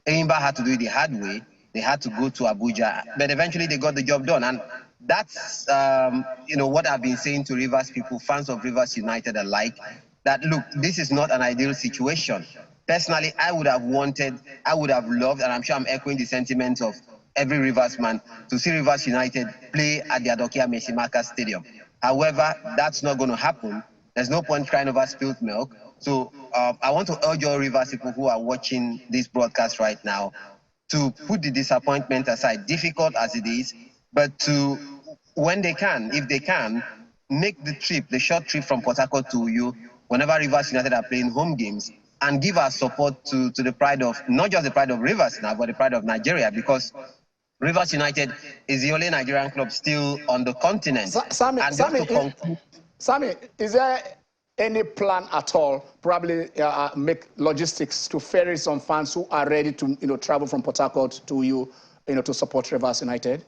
Speaker 13: Enyimba had to do it the hard way. They had to go to Abuja, but eventually they got the job done. And that's what I've been saying to Rivers people, fans of Rivers United alike, that look, this is not an ideal situation. Personally, I would have loved, and I'm sure I'm echoing the sentiments of every Rivers man, to see Rivers United play at the Adokia Mesimaka Stadium. However, that's not going to happen. There's no point crying over spilled milk. So I want to urge all Rivers people who are watching this broadcast right now to put the disappointment aside, difficult as it is, but to, when they can, if they can, make the trip, the short trip from Port Harcourt to Uyo, whenever Rivers United are playing home games, and give our support to the pride of, not just the pride of Rivers now, but the pride of Nigeria, because Rivers United is the only Nigerian club still on the continent.
Speaker 1: Sammy, is there any plan at all, probably make logistics to ferry some fans who are ready to travel from Port Harcourt to you, to support Rivers United?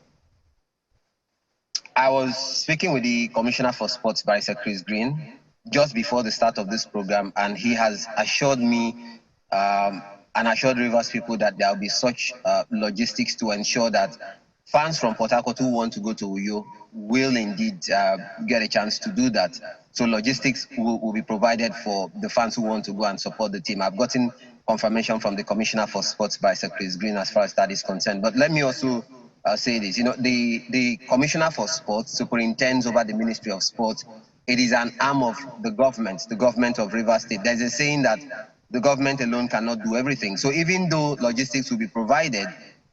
Speaker 13: I was speaking with the Commissioner for Sports, Barrister Chris Green, just before the start of this program, and he has assured me and assured Rivers people that there will be such logistics to ensure that fans from Port Harcourt who want to go to Uyo will indeed get a chance to do that. So logistics will be provided for the fans who want to go and support the team. I've gotten confirmation from the Commissioner for Sports, Barrister Chris Green, as far as that is concerned. But let me also say this. The Commissioner for Sports superintends over the Ministry of Sports. It is an arm of the government of Rivers State. There's a saying that the government alone cannot do everything. So even though logistics will be provided,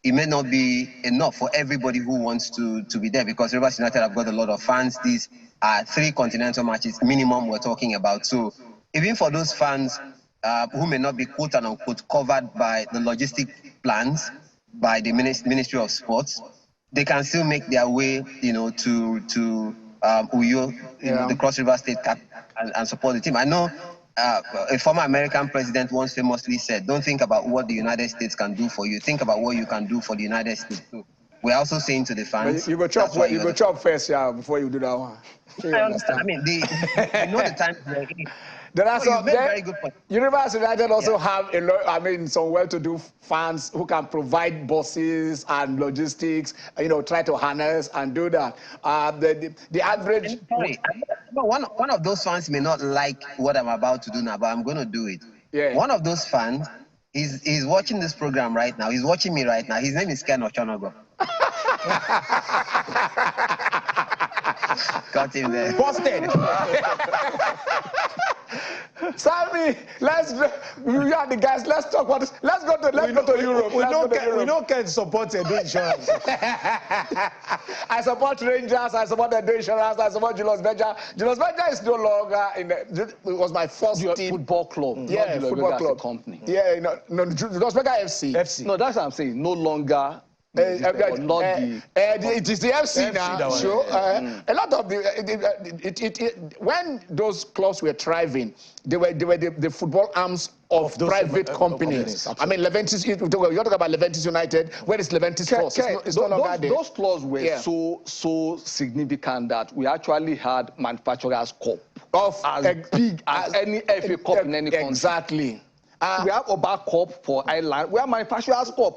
Speaker 13: it may not be enough for everybody who wants to be there, because Rivers United have got a lot of fans. These are 3 continental matches minimum we're talking about. So even for those fans who may not be quote unquote covered by the logistic plans by the Ministry of Sports, they can still make their way, to Uyo, the Cross River State Cup, and support the team. I know a former American president once famously said, "Don't think about what the United States can do for you. Think about what you can do for the United States." So we're also saying to the fans,
Speaker 1: you go chop first, before you do that one.
Speaker 13: I understand. I mean, I know the time.
Speaker 1: There are some
Speaker 13: very good point.
Speaker 1: Rivers United also have a lot, some well-to-do fans who can provide buses and logistics, try to harness and do that. The average...
Speaker 13: One of those fans may not like what I'm about to do now, but I'm going to do it.
Speaker 1: Yeah.
Speaker 13: One of those fans, he's watching this program right now. He's watching me right now. His name is Ken Ochonogo. Got him there.
Speaker 1: Busted. Sammy, we are the guys. Let's talk about this. Let's go to Europe.
Speaker 3: We don't care to support Edo Insurance.
Speaker 1: I support Rangers. I support Edo Insurance. I support Julius Berger. Julius Berger is no longer it was my first team.
Speaker 2: Football club.
Speaker 1: Yeah,
Speaker 2: not
Speaker 1: football club.
Speaker 2: Company.
Speaker 1: Yeah, Julius Berger FC.
Speaker 2: No, that's what I'm saying. No longer. It
Speaker 1: is the FC now. Sure. A lot of when those clubs were thriving, they were the football arms of private companies. I mean, Leventis. You're talking about Leventis United. Where is Leventis Force? It's no longer there.
Speaker 2: Those clubs were so significant that we actually had manufacturers' cup as big as any FA Cup in any country.
Speaker 1: Exactly.
Speaker 2: We have Oba Cup for Ireland. We have manufacturers' cup.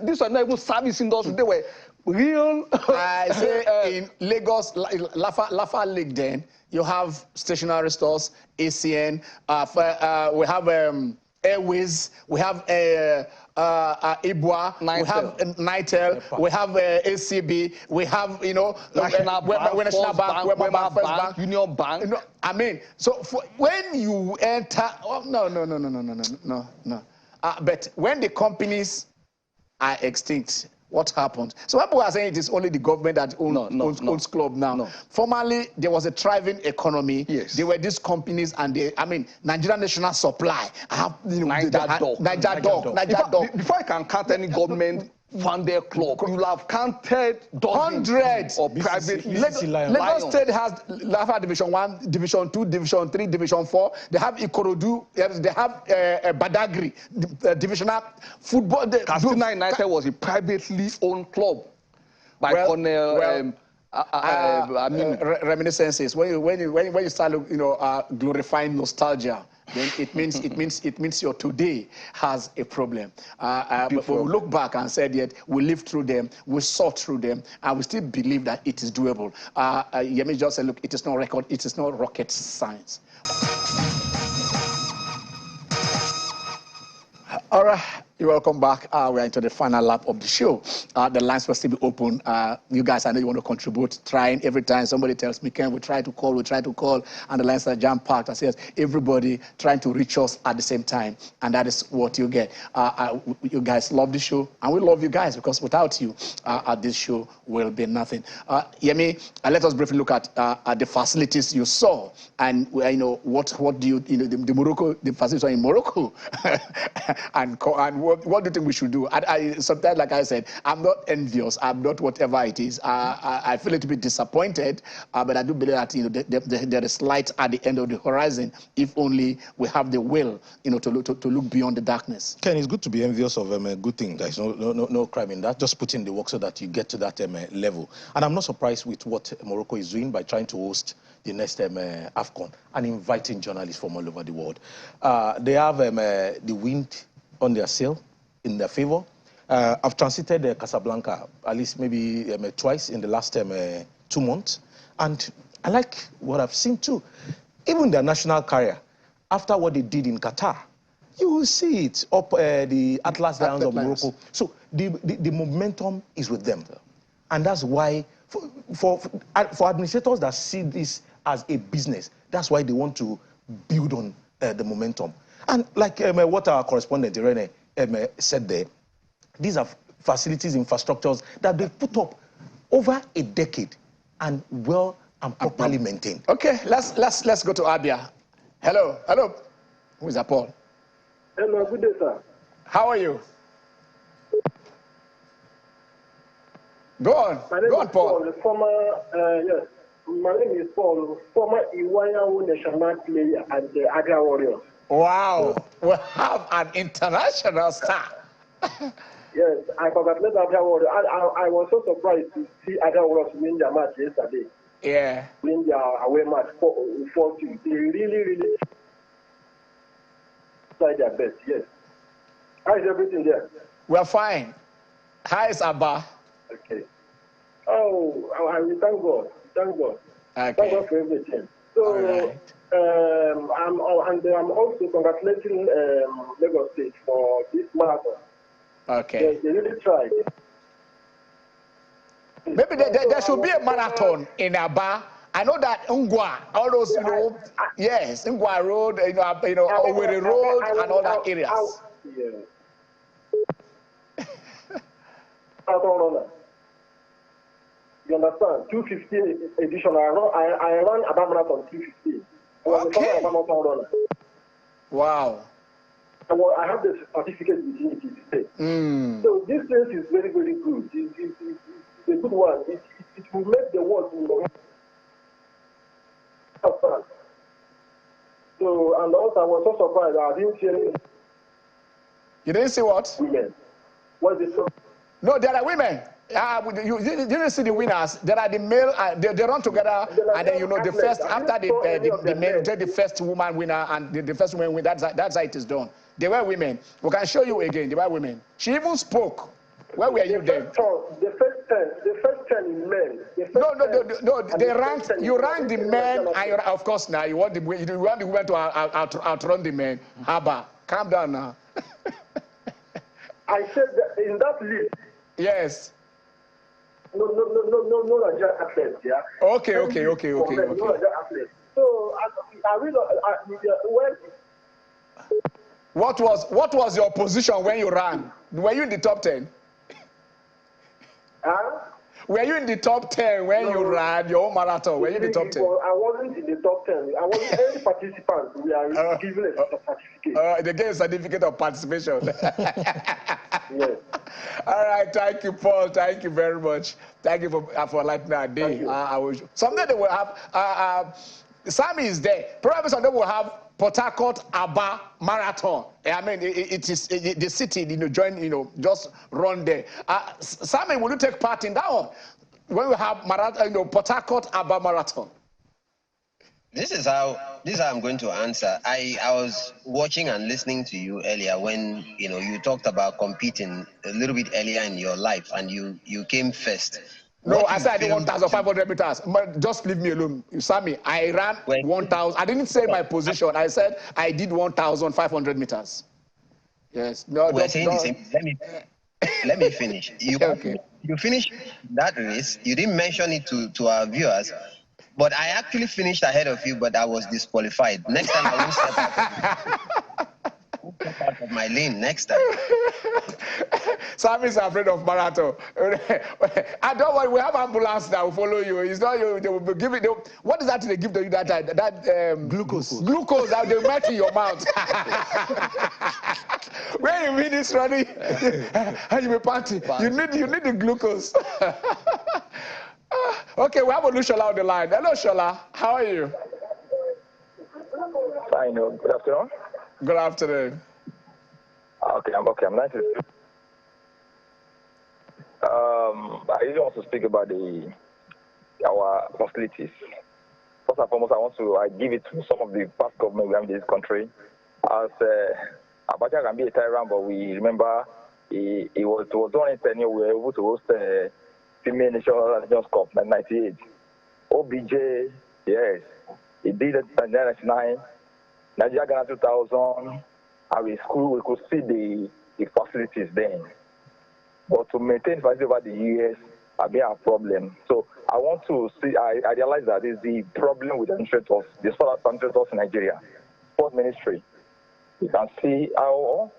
Speaker 2: These are not even service industry. They were real.
Speaker 1: I say in Lagos, Lafa League, then you have stationery stores, ACN. We have Airways. We have Ibwa. We have Nitel. We have ACB. We have
Speaker 2: National Bank, Wema Bank, Union Bank.
Speaker 1: I mean, so when you enter, no. But when the companies are extinct, what happened? So people are saying it is only the government that owns club now. No. Formerly, there was a thriving economy. Yes. There were these companies, and Nigerian National Supply. Niger Dog.
Speaker 2: Before I can count any government funded club, you'll have counted
Speaker 1: hundreds
Speaker 2: of private.
Speaker 1: Lagos State has Lafa Division 1, Division 2, Division 3, Division 4. They have Ikorodu, they have Badagry, divisional football.
Speaker 2: Katsina United was a privately owned club by Colonel.
Speaker 1: Reminiscences. When you start glorifying nostalgia, then it means your today has a problem. But we look back and said yet we lived through them, we saw through them, and we still believe that it is doable. Yemi just said, look, it is not rocket science. All right, you're welcome back. We're into the final lap of the show. The lines will still be open. You guys, I know you want to contribute. Trying every time somebody tells me, Ken, we try to call, and the lines are jam-packed. I say, everybody trying to reach us at the same time, and that is what you get. You guys love the show, and we love you guys, because without you, this show will be nothing. Yemi, let us briefly look at the facilities you saw, and what do you, the facilities in Morocco, and what do you think we should do? Sometimes, like I said, I'm not envious. I'm not whatever it is. I feel a little bit disappointed, but I do believe that there is light at the end of the horizon if only we have the will, to look beyond the darkness.
Speaker 3: Ken, it's good to be envious of a good thing. There's no crime in that. Just put in the work so that you get to that level. And I'm not surprised with what Morocco is doing by trying to host the next AFCON and inviting journalists from all over the world. They have the wind on their sail, in their favor. I've transited Casablanca at least maybe twice in the last 2 months, and I like what I've seen too. Even their national carrier, after what they did in Qatar, you will see it up the Atlas Lions of Morocco. So the momentum is with them, and that's why for administrators that see this as a business, that's why they want to build on the momentum. And like what our correspondent Irene said there, these are facilities, infrastructures that they've put up over a decade and well and properly maintained.
Speaker 1: Okay, let's go to Abia. Hello. Who is that, Paul?
Speaker 14: Hello, good day, sir.
Speaker 1: How are you? Go on.
Speaker 14: My name is
Speaker 1: Paul.
Speaker 14: Yes. My name is Paul, former Iwaya national player and the Agra Warriors.
Speaker 1: Wow, we have an international star.
Speaker 14: Yes, I congratulate Agra Warriors. I was so surprised to see Agra Warriors win their match yesterday.
Speaker 1: Yeah.
Speaker 14: Win their away match 4-2. They really tried their best, yes. How is everything there?
Speaker 1: We're fine. How is Abba?
Speaker 14: Okay. Oh, I will thank God. Thank God.
Speaker 1: Okay.
Speaker 14: Thank God for everything. So,
Speaker 1: right.
Speaker 14: I'm also congratulating Lagos State for this marathon.
Speaker 1: Okay.
Speaker 14: They really tried.
Speaker 1: Maybe there should be a marathon in Aba. I know that Ngwa, all those, yes, Ngwa Road, Owerri Road, and all that areas.
Speaker 14: You understand? 250 edition. I run Aba marathon 250.
Speaker 1: Okay. Wow.
Speaker 14: I have the certificate with me today. So this place is very, very good. It's a good one. It will make the world more. So, and also I was so surprised. I didn't see any.
Speaker 1: You didn't see what?
Speaker 14: Women. What is this?
Speaker 1: No, there are women. You didn't see the winners. There are the male. They run together, and then the first after the men take the first woman winner, and the first woman win. That's how it is done. They were women. We can show you again. They were women. She even spoke. Where were you then?
Speaker 14: The first first 10 in men.
Speaker 1: No. They ranked. You rank the men, and of course now you want the women to outrun the men. Haba, calm down now.
Speaker 14: I said that in that list.
Speaker 1: Yes.
Speaker 14: No Nigerian athletes, yeah.
Speaker 1: Okay.
Speaker 14: No Nigerian athletes. So I really when.
Speaker 1: What was your position when you ran? Were you in the top 10?
Speaker 14: Huh?
Speaker 1: Were you in the top 10 when you ran your own marathon? Were you in the top 10?
Speaker 14: I wasn't in the top 10. I wasn't any participant. We are given a certificate.
Speaker 1: They get a certificate of participation.
Speaker 14: Yes.
Speaker 1: All right, thank you, Paul. Thank you very much. Thank you for lighting our day. Someday they will have. Sammy is there. Probably someday we'll have Port Harcourt Aba Marathon. I mean, it is the city. Just run there. Sammy, will you take part in that one when we have marathon? Port Harcourt Aba Marathon.
Speaker 13: This is how I'm going to answer. I was watching and listening to you earlier when you talked about competing a little bit earlier in your life, and you came first.
Speaker 1: No, I said I did 1,500 meters. Just leave me alone. Sammy, I ran 1,000. I didn't say my position. I said I did 1,500 meters. Yes. No,
Speaker 13: we're saying the same. Let me finish. You finished that race. You didn't mention it to our viewers. But I actually finished ahead of you, but I was disqualified. Next time I won't step out of my lane. Next time.
Speaker 1: Sam is afraid of marathon. And don't worry, we have ambulance that will follow you. It's not you. They will give it. What is that they give to you that time? That glucose. Glucose that they melt in your mouth. When you finish running, and you will party. You need the glucose. Okay, we have Olushola on the line. Hello, Shola. How are you?
Speaker 15: Fine. Good afternoon.
Speaker 1: Good afternoon.
Speaker 15: Okay, I'm okay. I'm nice to see you. I really want to speak about our facilities. First and foremost, I give it to some of the past government we have in this country. As Abacha can be a tyrant, but we remember it was during his tenure we were able to host Female National Champions Cup in 1998. OBJ, yes, he did it in 1999. Nigeria Ghana 2000, and we could see the facilities then. But to maintain facilities over the years have been a problem. So I want to see, I realize that is the problem with the sport administrators in Nigeria. Sports Ministry. You can see how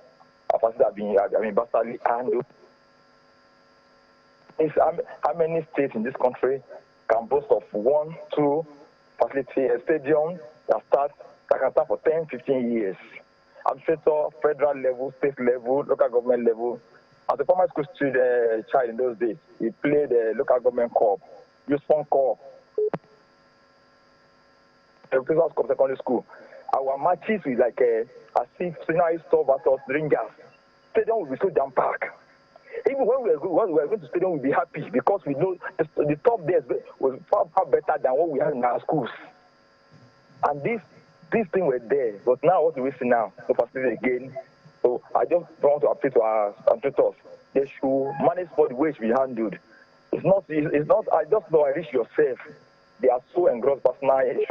Speaker 15: our facilities have been bastardly handled. How many states in this country can boast of 1, 2 facility, a stadium that can start for 10, 15 years? Administrator, federal level, state level, local government level. As a former school student, child in those days, he played the local government corps, youth fund corps, the People's Cup Secondary School. Our matches with as if Sinai Store versus Rangers. Stadium will be so jam-packed. Even when we are going to stadium, we'll be happy because we know the top there was far better than what we have in our schools. And this thing were there, but now what do we see now? No facility again. So I just want to appeal to our administrators. They should manage sport the way it should be handled. It's not. I just know I reach yourself. They are so engrossed personal issues.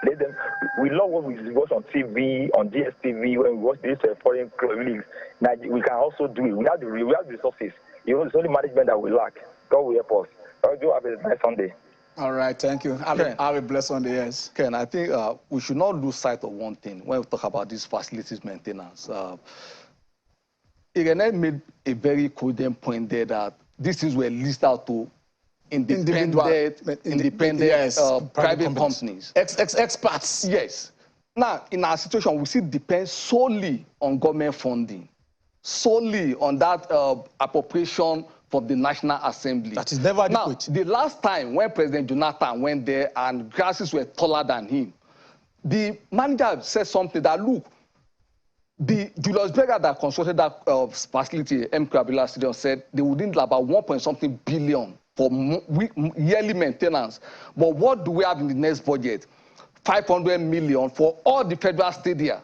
Speaker 15: Let them. We love what we watch on TV, on DSTV, when we watch these foreign leagues. Now we can also do it. We have the resources. It's only management that we lack. God will help us. God will have a nice Sunday.
Speaker 1: All right, thank you. Have a blessed Sunday, yes.
Speaker 2: Ken, I think we should not lose sight of one thing when we talk about these facilities maintenance. Irene made a very cogent point there that these things were leased out to independent private companies.
Speaker 1: Experts.
Speaker 2: Yes. Now, in our situation, we still depend solely on government funding, solely on that appropriation from the National Assembly.
Speaker 3: That is never adequate.
Speaker 2: Now, the last time when President Jonathan went there and grasses were taller than him, the manager said something that, look, the Julius Berger that constructed that facility, M. Krabila Stadium, said they would need about 1.something billion for yearly maintenance. But what do we have in the next budget? 500 million for all the federal stadia.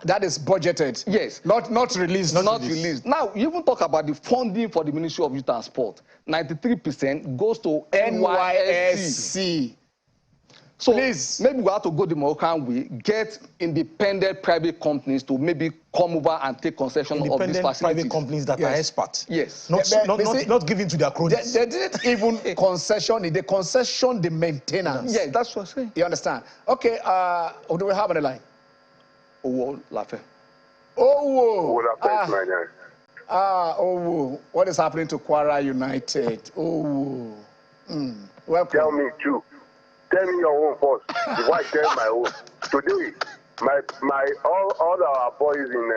Speaker 1: That is budgeted.
Speaker 2: Yes.
Speaker 1: Not released.
Speaker 2: Not released. Now, you even talk about the funding for the Ministry of Youth and Sport. 93% goes to NYSC. So
Speaker 1: please,
Speaker 2: maybe we have to go the Moroccan way, get independent private companies to maybe come over and take concession of these facilities.
Speaker 3: Independent private companies that are experts.
Speaker 2: Yes.
Speaker 3: Not given to their cronies.
Speaker 1: They didn't even concession. They concession the maintenance.
Speaker 2: Yeah, that's what I'm saying.
Speaker 1: You understand? Okay, who do we have on the line?
Speaker 2: Owo Lafe.
Speaker 1: Owo.
Speaker 16: Owo.
Speaker 1: What is happening to Kwara United? Owo. Welcome.
Speaker 16: Tell me too. Tell me your own first. Before I tell my own. Today, all our boys in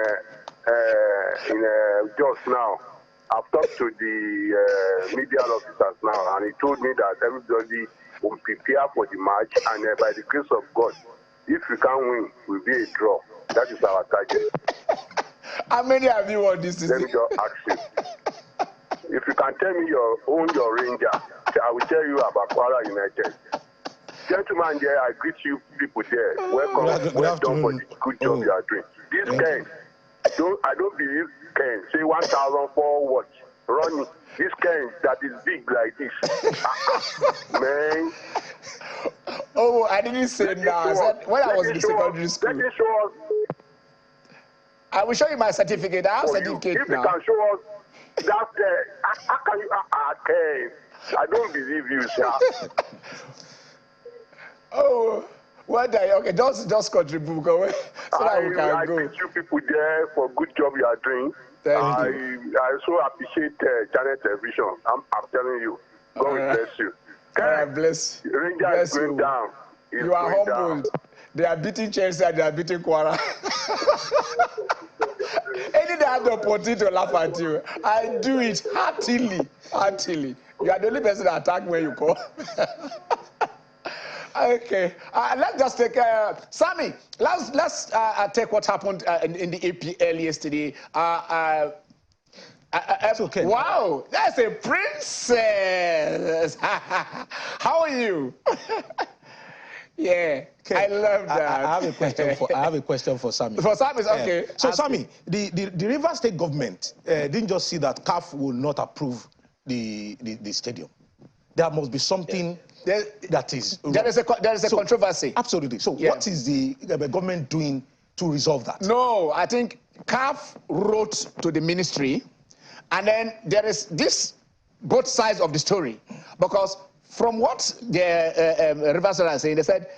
Speaker 16: Jos now, I've talked to the media officers now, and he told me that everybody will prepare for the match, and by the grace of God, if we can win, we'll be a draw. That is our target.
Speaker 1: How many have you won this season?
Speaker 16: Let me just ask you. If you can tell me your Ranger, I will tell you about Kwara United. Gentlemen there, I greet you people there. Welcome, well done for the good job you are doing. This Ken, I don't believe Ken, say 1,004 watch, running. This Ken that is big like this. Man.
Speaker 1: Oh, I didn't say now. I said when I was in the secondary school.
Speaker 16: Let me show us.
Speaker 1: I will show you my certificate. I have certificate
Speaker 16: if
Speaker 1: now.
Speaker 16: You can show us that, how can you, Ken, I don't believe you, sir.
Speaker 1: Oh, what are you? Okay, just contribute so that we can
Speaker 16: I
Speaker 1: go.
Speaker 16: thank you people there for good job you are doing.
Speaker 1: Thank you.
Speaker 16: I so appreciate Channel Television. I'm telling you. God will bless you.
Speaker 1: Bless you.
Speaker 16: Ranger is going down.
Speaker 1: You are humbled. They are beating Chelsea and they are beating Kwara. Any day I have the opportunity to laugh at you, I do it heartily. Heartily. You are the only person that attack when you call. Okay, let's just take Sammy. Let's take what happened in the APL yesterday.
Speaker 3: It's okay.
Speaker 1: Wow, that's a princess. How are you? Yeah, okay. I love that.
Speaker 3: I have a question for Sammy.
Speaker 1: For Sammy, okay.
Speaker 3: So Sammy, the Rivers State government didn't just see that CAF will not approve the stadium. There must be something. That is
Speaker 1: there is a controversy.
Speaker 3: Absolutely. So what is the government doing to resolve that?
Speaker 1: No, I think CAF wrote to the ministry, and then there is this both sides of the story, because from what the Rivers are saying, they said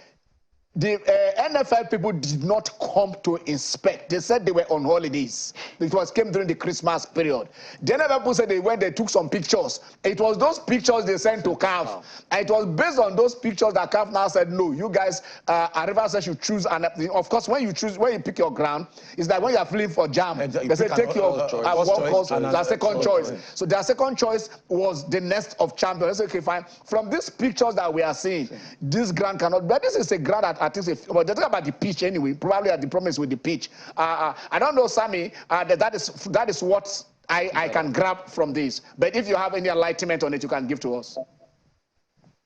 Speaker 1: the NFL people did not come to inspect. They said they were on holidays. It came during the Christmas period. The NFL people said they took some pictures. It was those pictures they sent to CAF. And it was based on those pictures that CAF now said, no, you guys, Rivers said should choose. And of course, when you pick your ground, it's like when you are filling for JAM. They said take your their second choice. So their second choice was the nest of champions. They said, okay, fine. From these pictures that we are seeing, this ground cannot, but this is a ground that I think, but they're talking about the pitch anyway. Probably at the promise with the pitch. I don't know, Sammy. That is what I can grab from this. But if you have any enlightenment on it, you can give to us.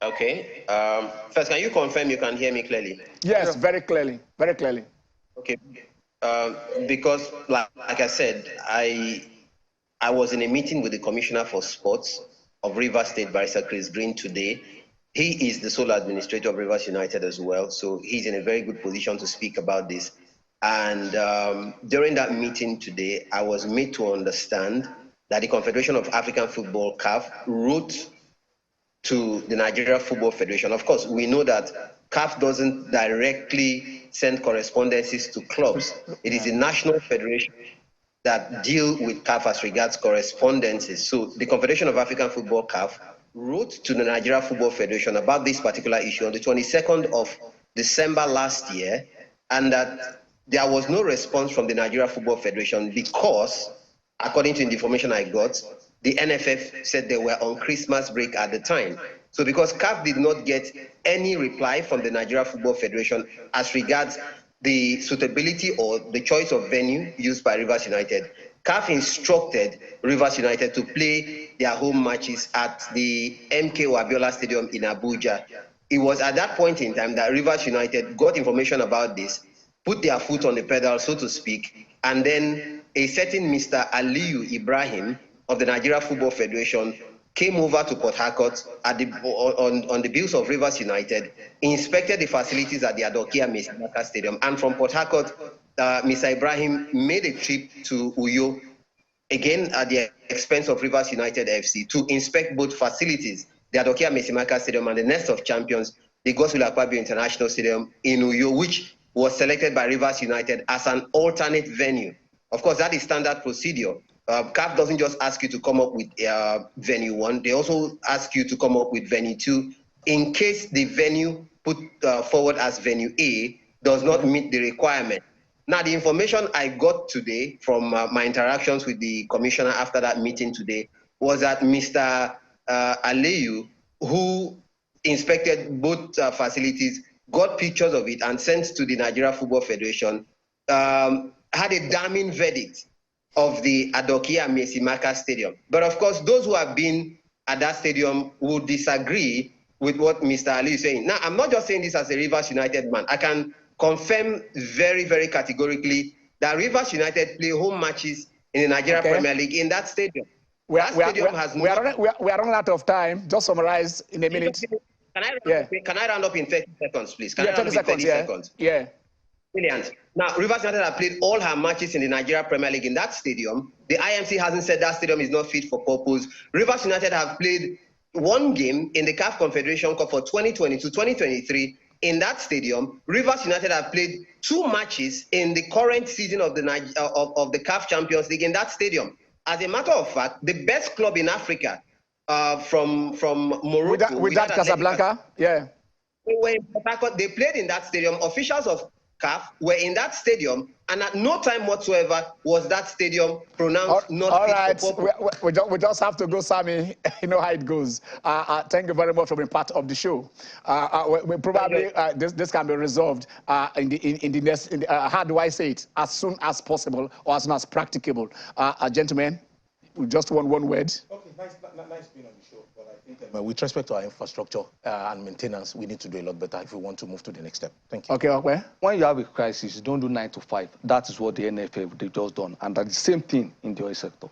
Speaker 13: Okay. First, can you confirm you can hear me clearly?
Speaker 1: Yes, very clearly. Very clearly.
Speaker 13: Okay. Because, like I said, I was in a meeting with the Commissioner for Sports of Rivers State, Barrister Chris Green, today. He is the sole administrator of Rivers United as well, so he's in a very good position to speak about this. And during that meeting today, I was made to understand that the Confederation of African Football, CAF, wrote to the Nigeria Football Federation. Of course, we know that CAF doesn't directly send correspondences to clubs. It is the National Federation that deal with CAF as regards correspondences. So the Confederation of African Football, CAF, wrote to the Nigeria Football Federation about this particular issue on the 22nd of December last year, and that there was no response from the Nigeria Football Federation because, according to the information I got, the NFF said they were on Christmas break at the time. So because CAF did not get any reply from the Nigeria Football Federation as regards the suitability or the choice of venue used by Rivers United, CAF instructed Rivers United to play their home matches at the MKO Abiola Stadium in Abuja. It was at that point in time that Rivers United got information about this put their foot on the pedal, so to speak, and then a certain Mr. Aliyu Ibrahim of the Nigeria Football Federation came over to Port Harcourt on the bills of Rivers United, inspected the facilities at the Adokia Mesimaka Stadium, and from Port Harcourt, Mr. Ibrahim made a trip to Uyo, again at the expense of Rivers United FC, to inspect both facilities, the Adokia Mesimaka Stadium and the Nest of Champions, the Godswill Akpabio International Stadium in Uyo, which was selected by Rivers United as an alternate venue. Of course, that is standard procedure. CAF doesn't just ask you to come up with venue 1, they also ask you to come up with venue 2 in case the venue put forward as venue A does not meet the requirement. Now, the information I got today from my interactions with the commissioner after that meeting today was that Mr. Aliyu, who inspected both facilities, got pictures of it and sent to the Nigeria Football Federation, had a damning verdict of the Adokia Mesimaka Stadium. But of course, those who have been at that stadium would disagree with what Mr. Ali is saying. Now, I'm not just saying this as a Rivers United man. I can confirm very, very categorically that Rivers United play home matches in the Nigeria Premier League in that stadium.
Speaker 1: We are running out of time. Just summarize in a minute.
Speaker 13: Can I round up in 30 seconds, please? Can I round up in 30 seconds?
Speaker 1: Yeah.
Speaker 13: Brilliant. Now, Rivers United have played all her matches in the Nigeria Premier League in that stadium. The IMC hasn't said that stadium is not fit for purpose. Rivers United have played one game in the CAF Confederation Cup for 2022-2023 in that stadium. Rivers United have played 2 matches in the current season of the CAF Champions League in that stadium. As a matter of fact, the best club in Africa from Morocco,
Speaker 1: with that Casablanca,
Speaker 13: they were in Port Harcourt. They played in that stadium. Officials of CAF were in that stadium, and at no time whatsoever was that stadium pronounced not fit for purpose.
Speaker 1: We just have to go, Sammy. You know how it goes. Thank you very much for being part of the show. We probably this can be resolved in the next. How do I say it? As soon as possible or as soon as practicable. Gentlemen, we just want one word.
Speaker 3: Okay, nice being on the show. But I think with respect to our infrastructure and maintenance, we need to do a lot better if we want to move to the next step. Thank you.
Speaker 1: Okay, okay.
Speaker 2: When you have a crisis, you don't do 9 to 5. That is what the NFF they just done, and that's the same thing in the oil sector.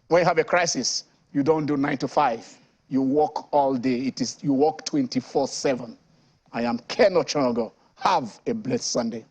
Speaker 1: When you have a crisis, you don't do 9 to 5. You work all day. You work 24/7. I am Ken Ochongo. Have a blessed Sunday.